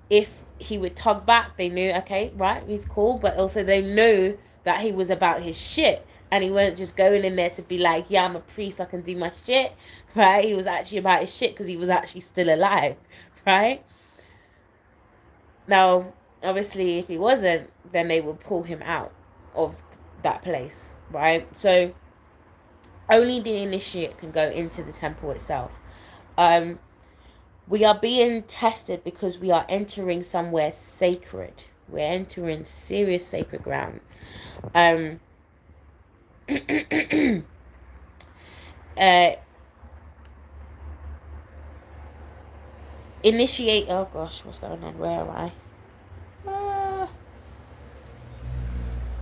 A: if he would tug back, they knew, okay, right, he's cool. But also they knew that he was about his shit, and he wasn't just going in there to be like, yeah, I'm a priest, I can do my shit, right? He was actually about his shit because he was actually still alive, right? Now, obviously, if he wasn't, then they would pull him out of that place, right? So only the initiate can go into the temple itself. We are being tested because we are entering somewhere sacred. We're entering serious sacred ground. Initiate. Oh gosh, what's going on? Where am I?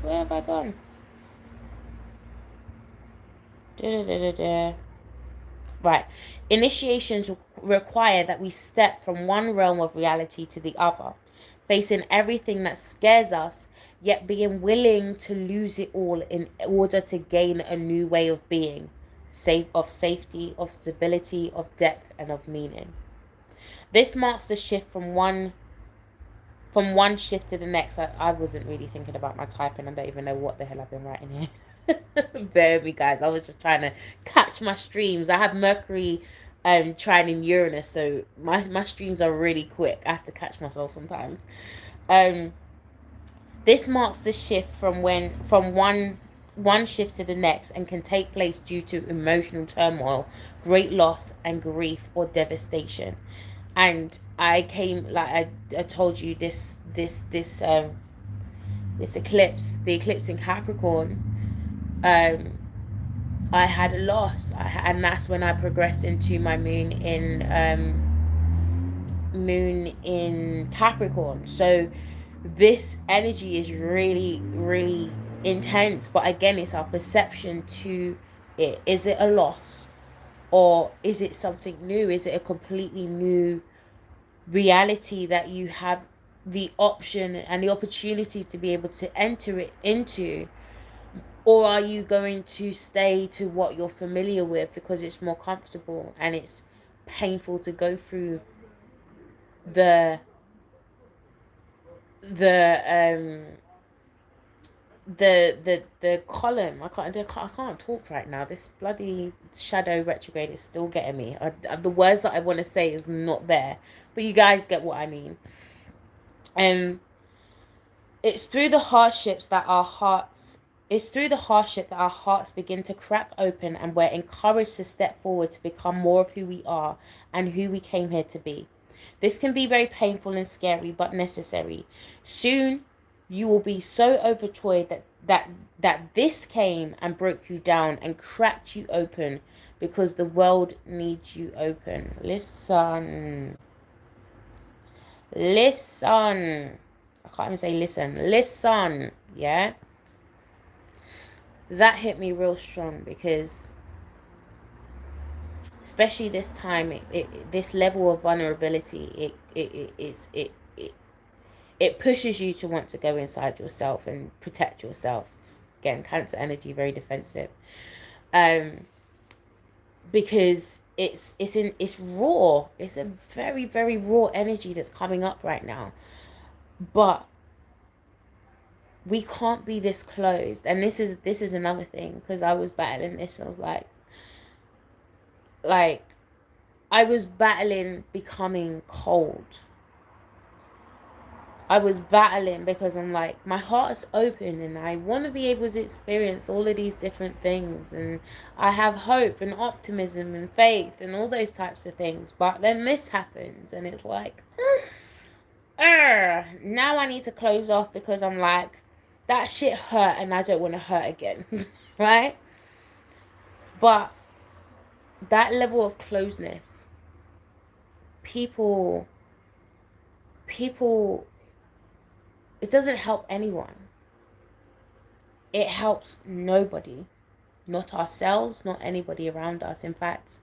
A: Where have I gone? Right. Initiations require that we step from one realm of reality to the other, facing everything that scares us, yet being willing to lose it all in order to gain a new way of being, of safety, of stability, of depth, and of meaning. This marks the shift from one shift to the next. I wasn't really thinking about my typing. I don't even know what the hell I've been writing here. Bear with me, guys. I was just trying to catch my streams. I have Mercury trining Uranus, so my streams are really quick. I have to catch myself sometimes. This marks the shift from one shift to the next, and can take place due to emotional turmoil, great loss, and grief or devastation. And I told you this eclipse, the eclipse in Capricorn, I had a loss, and that's when I progressed into my moon in Capricorn. So this energy is really, really intense. But again, it's our perception to it. Is it a loss, or is it something new? Is it a completely new reality that you have the option and the opportunity to be able to enter it into? Or are you going to stay to what you're familiar with because it's more comfortable and it's painful to go through the the um the column? I can't talk right now. This bloody shadow retrograde is still getting me. The words that I want to say is not there, but you guys get what I mean. Um, it's through the hardships that our hearts. It's through the hardship that our hearts begin to crack open, and we're encouraged to step forward to become more of who we are and who we came here to be. This can be very painful and scary, but necessary. Soon, you will be so overjoyed that this came and broke you down and cracked you open, because the world needs you open. Listen. Listen. I can't even say listen. Listen. Yeah? That hit me real strong, because especially this time, this level of vulnerability, it pushes you to want to go inside yourself and protect yourself. Again, Cancer energy, very defensive, because it's raw. It's a very, very raw energy that's coming up right now, but we can't be this closed. And this is another thing, because I was battling this. I was like I was battling becoming cold. I was battling because I'm like, my heart is open and I want to be able to experience all of these different things, and I have hope and optimism and faith and all those types of things. But then this happens and it's like, now I need to close off, because I'm like, that shit hurt and I don't want to hurt again. Right? But that level of closeness, people, it doesn't help anyone. It helps nobody. Not ourselves, not anybody around us. In fact,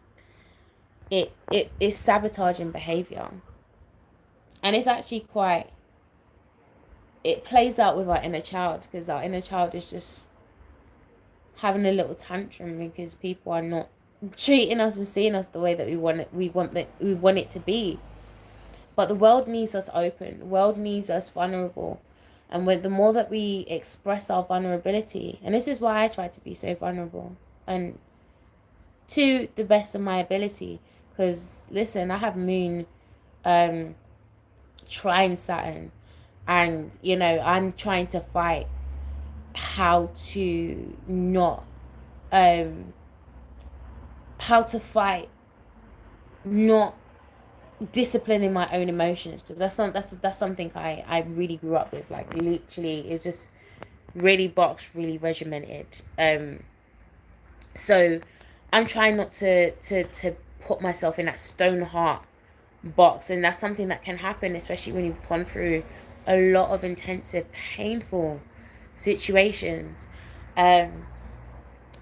A: it is sabotaging behavior. And it's actually quite, it plays out with our inner child, because our inner child is just having a little tantrum because people are not treating us and seeing us the way that we want it to be. But the world needs us open. The world needs us vulnerable. And with the more that we express our vulnerability, and this is why I try to be so vulnerable, and to the best of my ability, because listen, I have Moon trine Saturn, and you know, I'm trying to fight how to not how to fight not disciplining my own emotions, because that's something I really grew up with. Like literally, it just really boxed, really regimented. So I'm trying not to put myself in that stone heart box, and that's something that can happen, especially when you've gone through a lot of intensive, painful situations. And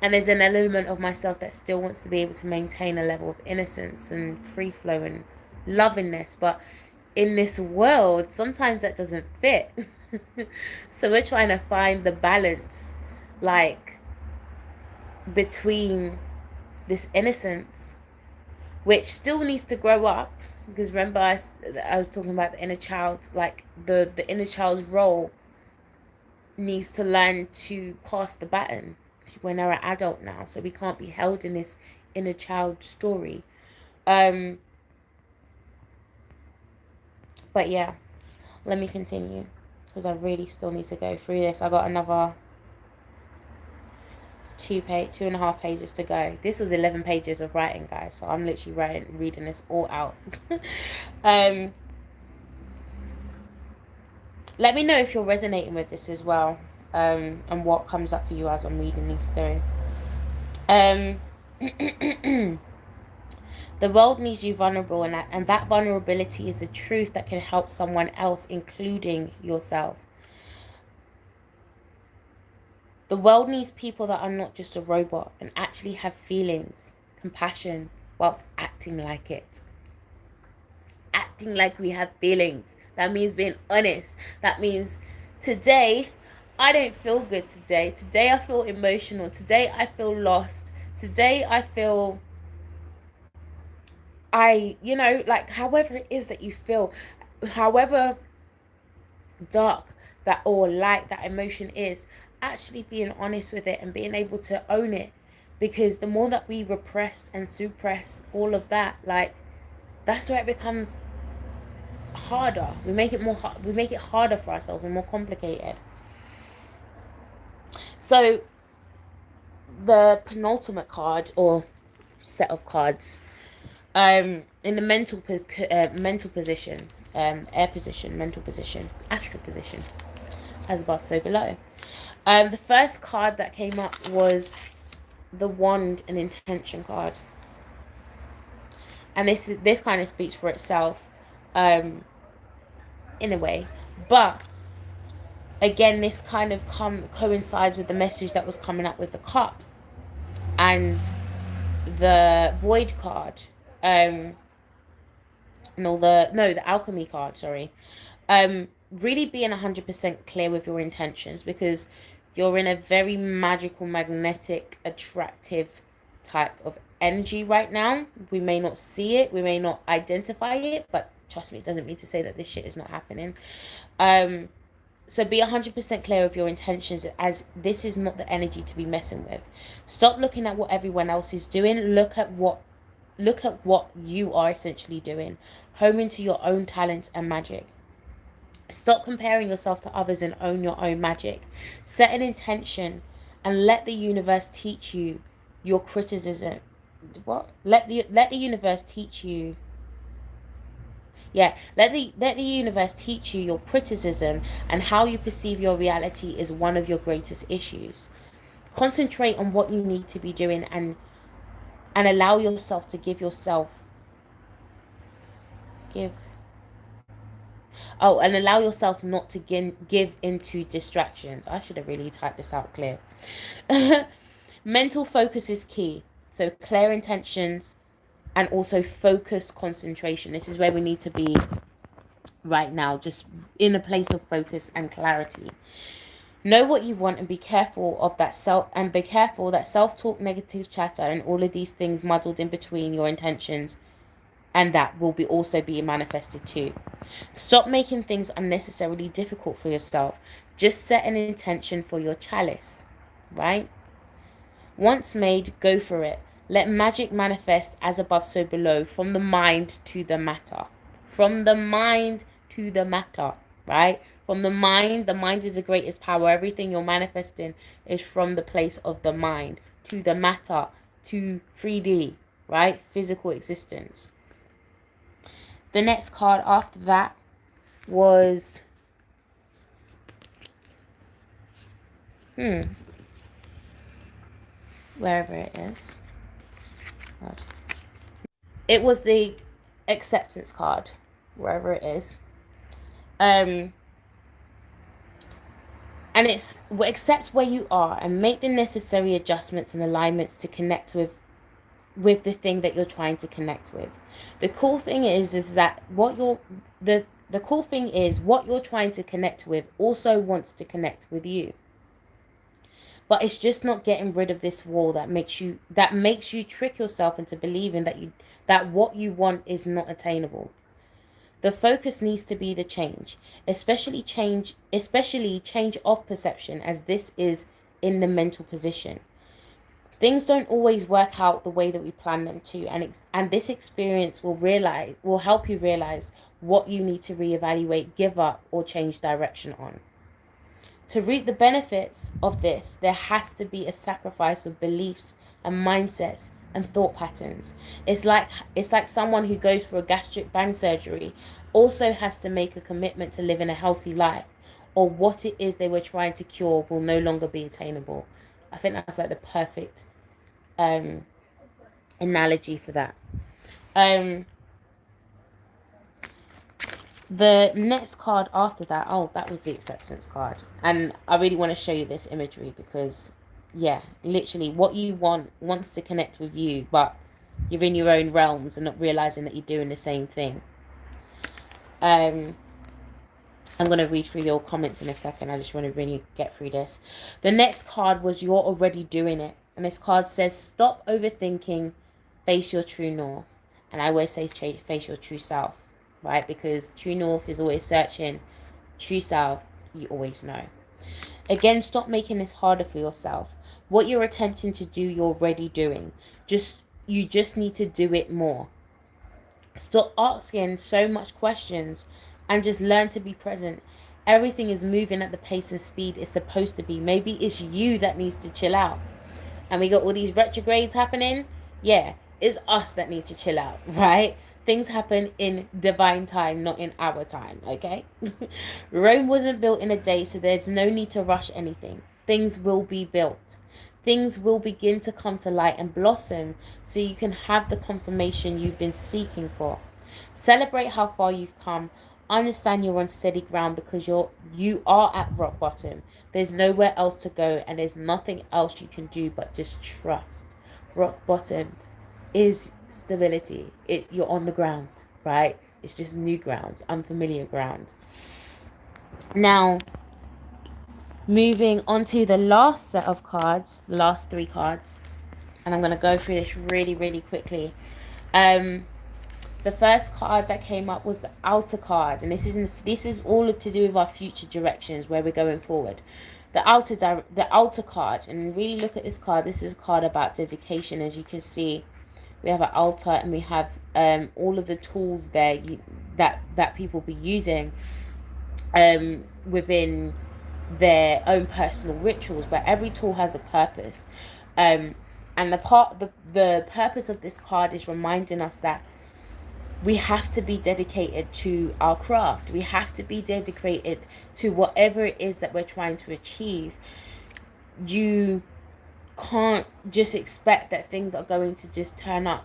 A: there's an element of myself that still wants to be able to maintain a level of innocence and free flow and lovingness, but in this world sometimes that doesn't fit. So we're trying to find the balance, like, between this innocence, which still needs to grow up, because remember I was talking about the inner child, like the inner child's role needs to learn to pass the baton when they're an adult now, so we can't be held in this inner child story. But yeah, let me continue, because I really still need to go through this. I got another 2.5 pages to go. This was 11 pages of writing, guys, so I'm literally reading this all out. Let me know if you're resonating with this as well, and what comes up for you as I'm reading these through. The world needs you vulnerable, and that vulnerability is the truth that can help someone else, including yourself. The world needs people that are not just a robot and actually have feelings, compassion, whilst acting like it. Acting like we have feelings. That means being honest. That means today, I don't feel good today. Today I feel emotional. Today I feel lost. Today I feel, like however it is that you feel, however dark that or light that emotion is, actually being honest with it and being able to own it. Because the more that we repress and suppress all of that, like, that's where it becomes harder. We make it harder for ourselves and more complicated. So the penultimate card, or set of cards, in the mental position, air position, mental position, astral position, as above so below. The first card that came up was the wand and intention card, and this kind of speaks for itself, in a way. But again, this kind of coincides with the message that was coming up with the cup and the void card, the alchemy card, sorry. Really being 100% clear with your intentions, because you're in a very magical, magnetic, attractive type of energy right now. We may not see it, we may not identify it, but trust me, it doesn't mean to say that this shit is not happening. So be 100% clear of your intentions, as this is not the energy to be messing with. Stop looking at what everyone else is doing. Look at what you are essentially doing. Home into your own talents and magic. Stop comparing yourself to others and own your own magic. Set an intention and let the universe teach you your criticism. What? Let the universe teach you. Yeah, let the universe teach you your criticism, and how you perceive your reality is one of your greatest issues. Concentrate on what you need to be doing, and allow yourself to give and allow yourself not to give into distractions. I should have really typed this out clear. Mental focus is key. So clear intentions and also focus, concentration. This is where we need to be right now, just in a place of focus and clarity. Know what you want, and be careful that self-talk, negative chatter, and all of these things muddled in between your intentions, and that will also be manifested too. Stop making things unnecessarily difficult for yourself. Just set an intention for your chalice, right? Once made, go for it. Let magic manifest as above, so below, from the mind to the matter. From the mind to the matter, right? From the mind is the greatest power. Everything you're manifesting is from the place of the mind to the matter, to 3D, right? Physical existence. The next card after that was wherever it is. God. It was the acceptance card, wherever it is. And it's accept where you are and make the necessary adjustments and alignments to connect with the thing that you're trying to connect with. The cool thing is that what you're trying to connect with also wants to connect with you. But it's just not getting rid of this wall that makes you trick yourself into believing that what you want is not attainable. The focus needs to be the change, especially change of perception, as this is in the mental position. Things don't always work out the way that we plan them to, and this experience will help you realize what you need to reevaluate, give up, or change direction on. To reap the benefits of this, there has to be a sacrifice of beliefs and mindsets and thought patterns. It's like someone who goes for a gastric band surgery also has to make a commitment to living a healthy life, or what it is they were trying to cure will no longer be attainable. I think that's like the perfect analogy for that. Um, the next card after that, oh, that was the acceptance card. And I really want to show you this imagery because, yeah, literally what you want wants to connect with you, but you're in your own realms and not realizing that you're doing the same thing. I'm going to read through your comments in a second. I just want to really get through this. The next card was you're already doing it. And this card says, stop overthinking, face your true north. And I always say face your true self, right? Because true north is always searching. True self, you always know. Again, stop making this harder for yourself. What you're attempting to do, you're already doing. You just need to do it more. Stop asking so much questions and just learn to be present. Everything is moving at the pace and speed it's supposed to be. Maybe it's you that needs to chill out. And we got all these retrogrades happening. Yeah, it's us that need to chill out, right? Things happen in divine time, not in our time, okay? Rome wasn't built in a day, so there's no need to rush anything. Things will be built. Things will begin to come to light and blossom so you can have the confirmation you've been seeking for. Celebrate how far you've come. Understand you're on steady ground because you are at rock bottom. There's nowhere else to go and there's nothing else you can do but just trust. Rock bottom is stability. You're on the ground, right? It's just new ground, unfamiliar ground. Now, moving on to the last set of cards, the last 3 cards, and I'm going to go through this really, really quickly. The first card that came up was the outer card, and this is all to do with our future directions, where we're going forward. The outer card, and really look at this card. This is a card about dedication. As you can see, we have an altar, and we have all of the tools there that people be using within their own personal rituals, where every tool has a purpose. And the purpose of this card is reminding us that we have to be dedicated to our craft. We have to be dedicated to whatever it is that we're trying to achieve. You can't just expect that things are going to just turn up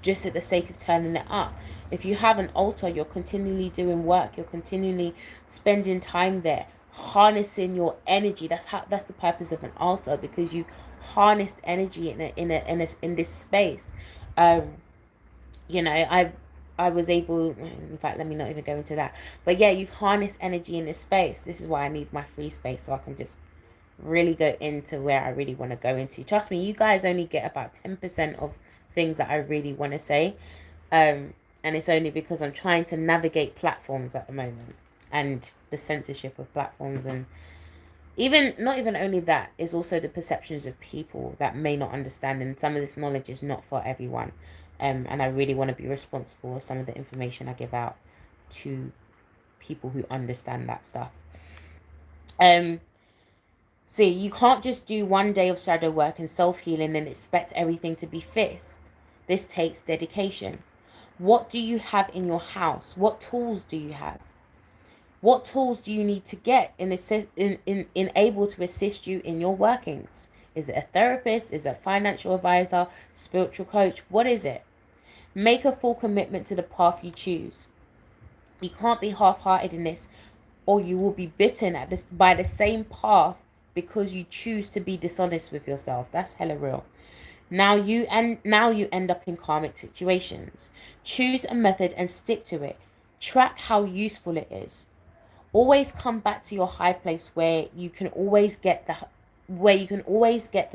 A: just at the sake of turning it up. If you have an altar, you're continually doing work, you're continually spending time there, harnessing your energy. That's the purpose of an altar, because you harnessed energy in this space. You know, I was able, in fact, let me not even go into that, but yeah, you've harnessed energy in this space. This is why I need my free space, so I can just really go into where I really want to go into. Trust me, you guys only get about 10% of things that I really want to say, and it's only because I'm trying to navigate platforms at the moment and the censorship of platforms, and not even only that, is also the perceptions of people that may not understand, and some of this knowledge is not for everyone. And I really want to be responsible for some of the information I give out to people who understand that stuff. See, you can't just do one day of shadow work and self-healing and expect everything to be fixed. This takes dedication. What do you have in your house? What tools do you have? What tools do you need to get in able to assist you in your workings? Is it a therapist? Is it a financial advisor? Spiritual coach? What is it? Make a full commitment to the path you choose. You can't be half-hearted in this, or you will be bitten by the same path because you choose to be dishonest with yourself. That's hella real. Now you end up in karmic situations. Choose a method and stick to it. Track how useful it is. Always come back to your high place where you can always get the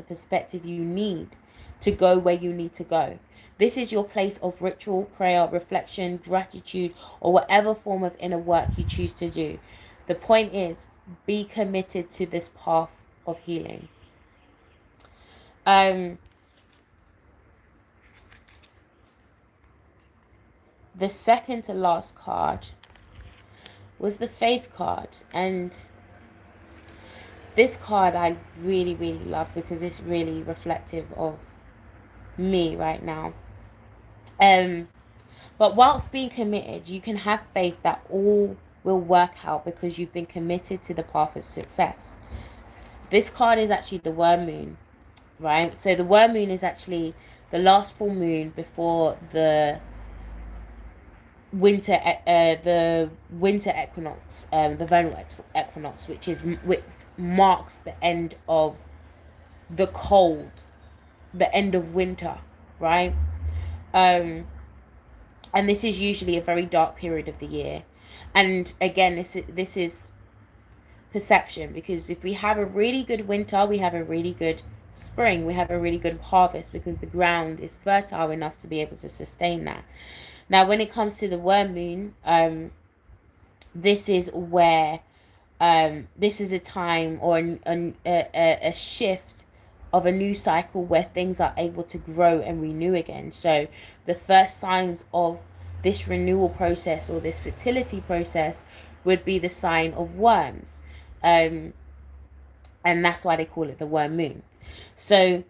A: perspective you need to go where you need to go. This is your place of ritual, prayer, reflection, gratitude, or whatever form of inner work you choose to do. The point is, be committed to this path of healing. The second to last card was the Faith card, and this card I really, really love because it's really reflective of me right now. But whilst being committed, you can have faith that all will work out because you've been committed to the path of success. This card is actually the worm moon, right? So the worm moon is actually the last full moon before the the winter equinox, the vernal equinox, which marks the end of the cold, the end of winter, right? Um, and this is usually a very dark period of the year. And again, this is perception, because if we have a really good winter, we have a really good spring, we have a really good harvest, because the ground is fertile enough to be able to sustain that. Now, when it comes to the worm moon, this is where this is a time, or a shift of a new cycle where things are able to grow and renew again. So the first signs of this renewal process, or this fertility process, would be the sign of worms. And that's why they call it the worm moon. So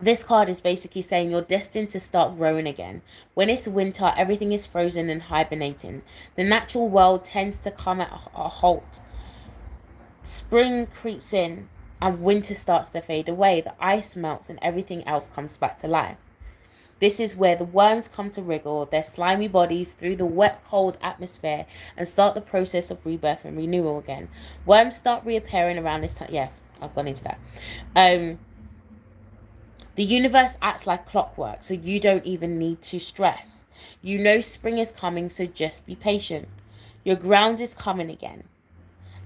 A: this card is basically saying you're destined to start growing again. When it's winter, everything is frozen and hibernating. The natural world tends to come at a halt. Spring creeps in and winter starts to fade away. The ice melts and everything else comes back to life. This is where the worms come to wriggle their slimy bodies through the wet, cold atmosphere and start the process of rebirth and renewal again. Worms start reappearing around this time. Yeah, I've gone into that. The universe acts like clockwork, so you don't even need to stress. You know spring is coming, so just be patient. Your ground is coming again.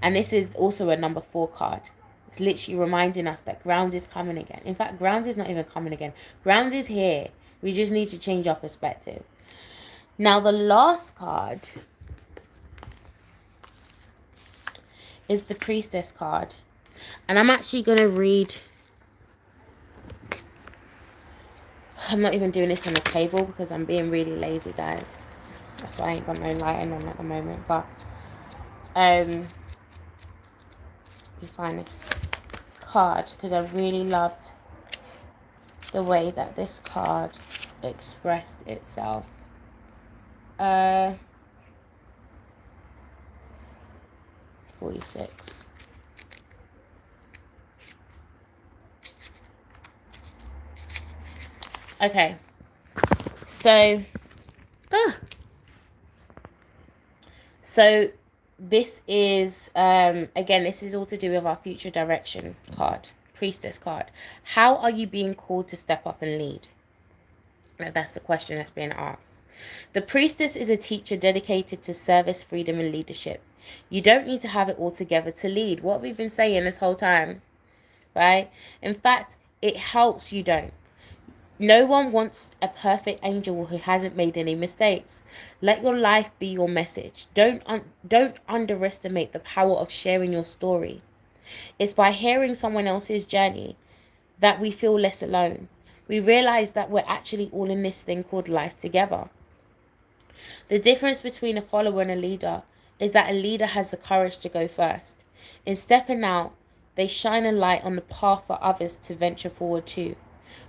A: And this is also a number 4 card. It's literally reminding us that ground is coming again. In fact, ground is not even coming again. Ground is here. We just need to change our perspective. Now, the last card is the Priestess card. And I'm actually going to read... I'm not even doing this on the table because I'm being really lazy, guys. That's why I ain't got no lighting on at the moment. But let me find this card, because I really loved the way that this card expressed itself. 46. Okay, so this is again, this is all to do with our future direction card, Priestess card. How are you being called to step up and lead? That's the question that's being asked. The Priestess is a teacher dedicated to service, freedom, and leadership. You don't need to have it all together to lead. What we've been saying this whole time, right? In fact, it helps you don't. No one wants a perfect angel who hasn't made any mistakes. Let your life be your message. Don't underestimate the power of sharing your story. It's by hearing someone else's journey that we feel less alone. We realize that we're actually all in this thing called life together. The difference between a follower and a leader is that a leader has the courage to go first. In stepping out, they shine a light on the path for others to venture forward to.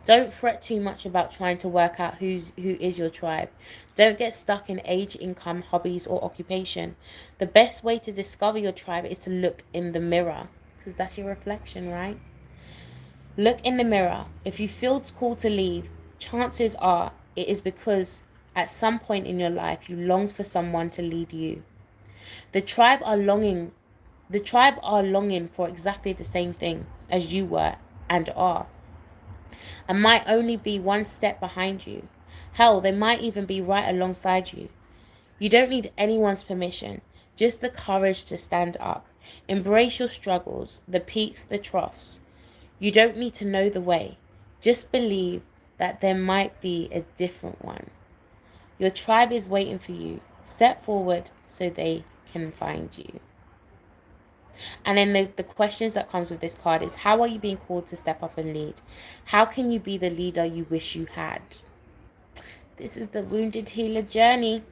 A: Don't fret too much about trying to work out who is your tribe. Don't get stuck in age, income, hobbies, or occupation. The best way to discover your tribe is to look in the mirror, because that's your reflection, right? Look in the mirror. If you feel called to leave, chances are it is because at some point in your life you longed for someone to lead you. The tribe are longing for exactly the same thing as you were and are, and might only be one step behind you. Hell, they might even be right alongside you. You don't need anyone's permission, just the courage to stand up. Embrace your struggles, the peaks, the troughs. You don't need to know the way. Just believe that there might be a different one. Your tribe is waiting for you. Step forward so they can find you. And then the questions that comes with this card is, how are you being called to step up and lead? How can you be the leader you wish you had? This is the wounded healer journey.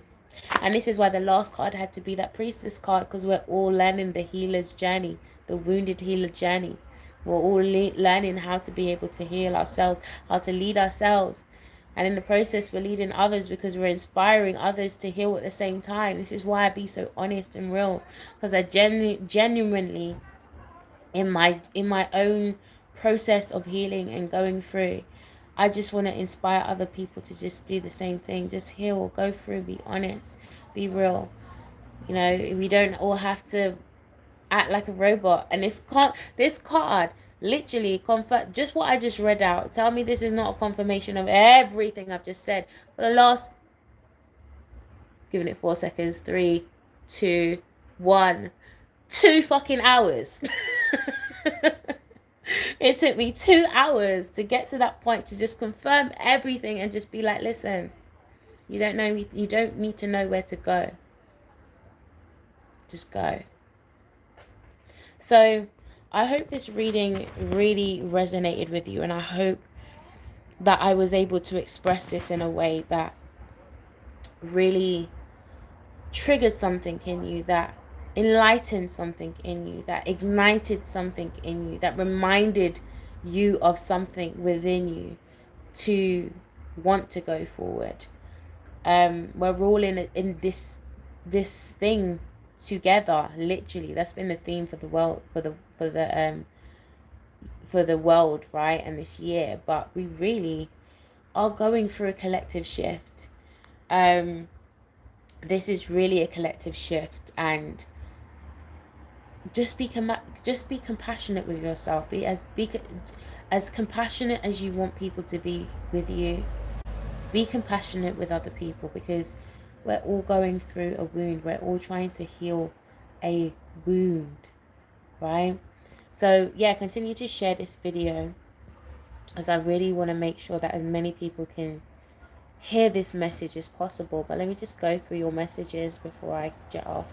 A: And this is why the last card had to be that Priestess card, because we're all learning the healer's journey, the wounded healer journey. We're all learning how to be able to heal ourselves, how to lead ourselves. And in the process, we're leading others because we're inspiring others to heal at the same time. This is why I be so honest and real, because I genuinely, in my own process of healing and going through, I just want to inspire other people to just do the same thing. Just heal, go through, be honest, be real. You know, we don't all have to act like a robot. And this card literally confirm just what I just read out. Tell me this is not a confirmation of everything I've just said for the last, giving it 4 seconds, 3, 2, 1, 2 fucking hours. It took me 2 hours to get to that point, to just confirm everything and just be like, listen, you don't need to know where to go. Just go. So I hope this reading really resonated with you, and I hope that I was able to express this in a way that really triggered something in you, that enlightened something in you, that ignited something in you, that reminded you of something within you to want to go forward. We're all in this thing together, literally. That's been the theme for the world, for the world, right, and this year. But we really are going through a collective shift. This is really a collective shift, and just be compassionate with yourself. Be as compassionate as you want people to be with you. Be compassionate with other people, because we're all going through a wound. We're all trying to heal a wound, right? So yeah, continue to share this video, as I really want to make sure that as many people can hear this message as possible. But let me just go through your messages before I jet off.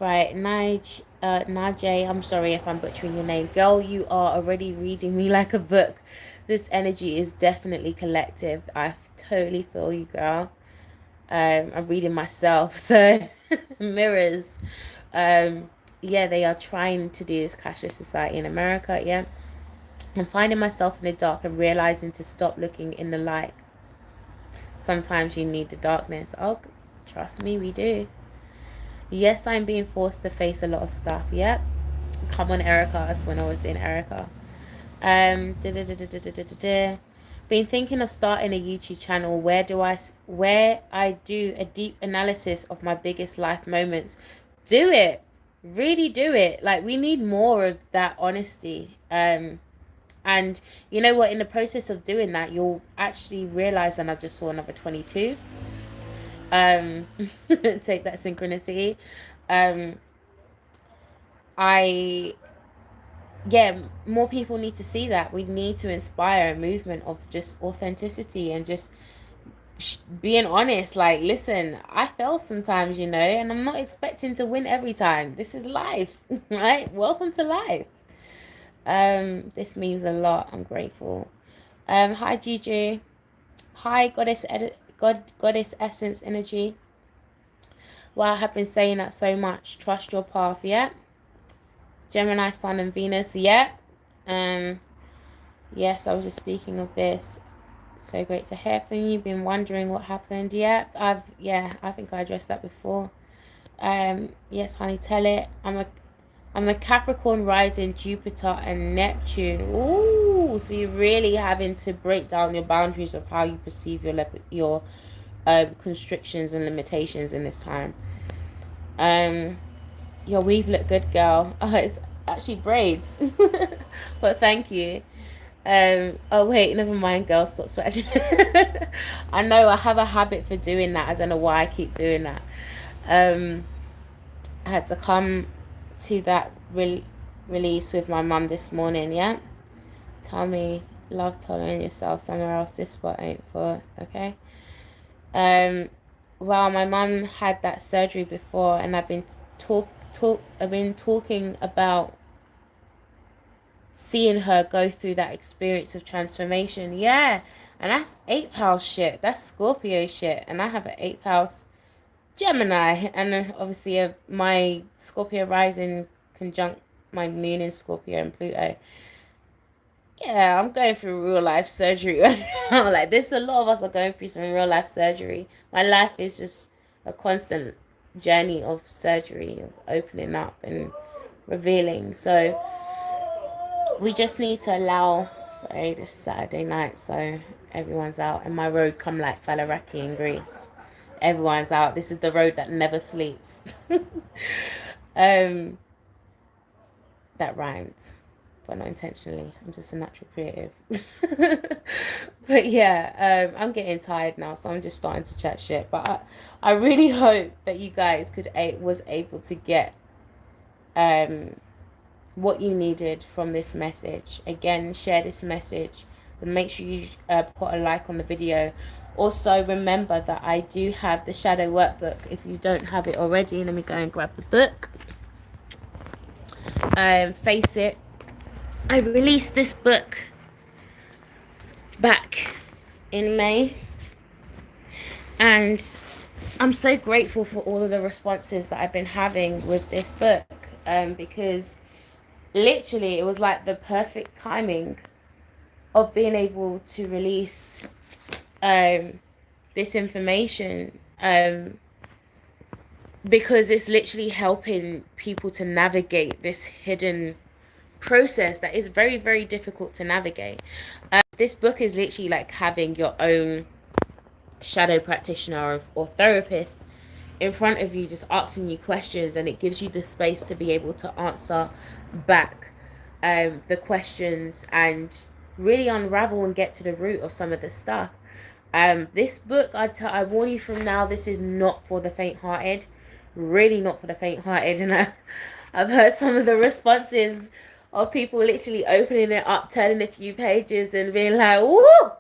A: Right, Najay, I'm sorry if I'm butchering your name. Girl, you are already reading me like a book. This energy is definitely collective. I totally feel you, girl. I'm reading myself, so mirrors. Yeah, they are trying to do this cashless society in America. Yeah, I'm finding myself in the dark and realizing to stop looking in the light. Sometimes you need the darkness. Oh, trust me, we do. Yes, I'm being forced to face a lot of stuff. Yep. Come on, Erica. That's when I was doing Erica. Been thinking of starting a YouTube channel where I do a deep analysis of my biggest life moments. Do it. Really do it. Like, we need more of that honesty. And you know what? In the process of doing that, you'll actually realize, and I just saw another 22. Take that synchronicity. More people need to see that. We need to inspire a movement of just authenticity and just being honest. Like, listen, I fail sometimes, and I'm not expecting to win every time. This is life. Right? Welcome to life. This means a lot. I'm grateful. Hi, Gigi. Hi, goddess essence energy. Wow, I have been saying that so much. Trust your path. Yeah. Gemini, Sun, and Venus. Yeah. Yes, I was just speaking of this. So great to hear from you. Been wondering what happened. Yeah, I think I addressed that before. Yes, honey, tell it. I'm a Capricorn rising, Jupiter and Neptune. Ooh, so you're really having to break down your boundaries of how you perceive your constrictions and limitations in this time. Your weave look good, girl. Oh, it's actually braids. But thank you. Oh wait, never mind, girl, stop sweating. I know I have a habit for doing that. I don't know why I keep doing that. I had to come to that release with my mum this morning. Yeah, tell me, love telling yourself somewhere else. This spot ain't for. Okay. Well, my mum had that surgery before, and I've been talking about seeing her go through that experience of transformation. Yeah, and that's 8th house shit. That's Scorpio shit, and I have an 8th house Gemini, and obviously my Scorpio rising conjunct my moon in Scorpio and Pluto. Yeah, I'm going through real life surgery right now. Like, this, a lot of us are going through some real life surgery. My life is just a constant journey of surgery, of opening up and revealing. So we just need to allow, sorry, this Saturday night, so everyone's out, and my road come like Falaraki in Greece. Everyone's out. This is the road that never sleeps. um that rhymed, but not intentionally. I'm just a natural creative. But yeah, I'm getting tired now, so I'm just starting to chat shit. But I really hope that you guys was able to get um what you needed from this message. Again, share this message and make sure you put a like on the video. Also, remember that I do have the shadow workbook. If you don't have it already, let me go and grab the book. Face it. I released this book back in May, and I'm so grateful for all of the responses that I've been having with this book, because literally it was like the perfect timing of being able to release this information, because it's literally helping people to navigate this hidden process that is very, very difficult to navigate. This book is literally like having your own shadow practitioner or therapist in front of you, just asking you questions, and it gives you the space to be able to answer back the questions and really unravel and get to the root of some of the stuff. This book, I warn you from now, this is not for the faint-hearted. Really not for the faint-hearted. And I've heard some of the responses of people literally opening it up, turning a few pages and being like, whoa,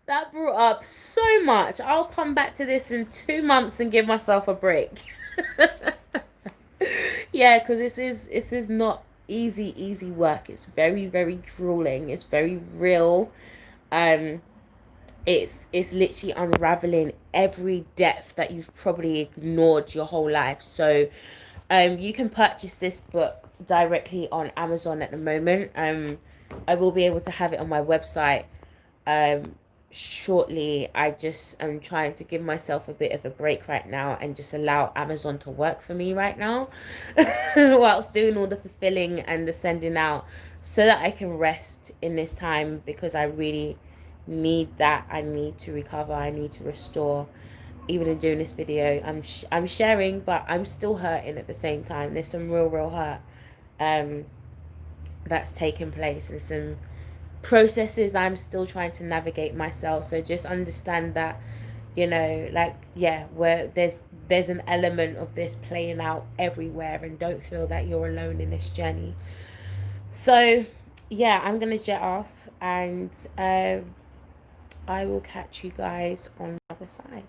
A: that brought up so much. I'll come back to this in 2 months and give myself a break. Yeah, because this is not easy work. It's very, very grueling. It's very real. It's literally unraveling every depth that you've probably ignored your whole life. So you can purchase this book directly on Amazon at the moment. I will be able to have it on my website shortly. I just am trying to give myself a bit of a break right now and just allow Amazon to work for me right now whilst doing all the fulfilling and the sending out, so that I can rest in this time, because I really need that. I need to recover. I need to restore. Even in doing this video, I'm sharing, but I'm still hurting at the same time. There's some real hurt that's taken place, and some processes I'm still trying to navigate myself. So just understand that, you know, like, yeah, where there's an element of this playing out everywhere, and don't feel that you're alone in this journey. So yeah, I'm gonna jet off, and I will catch you guys on the other side.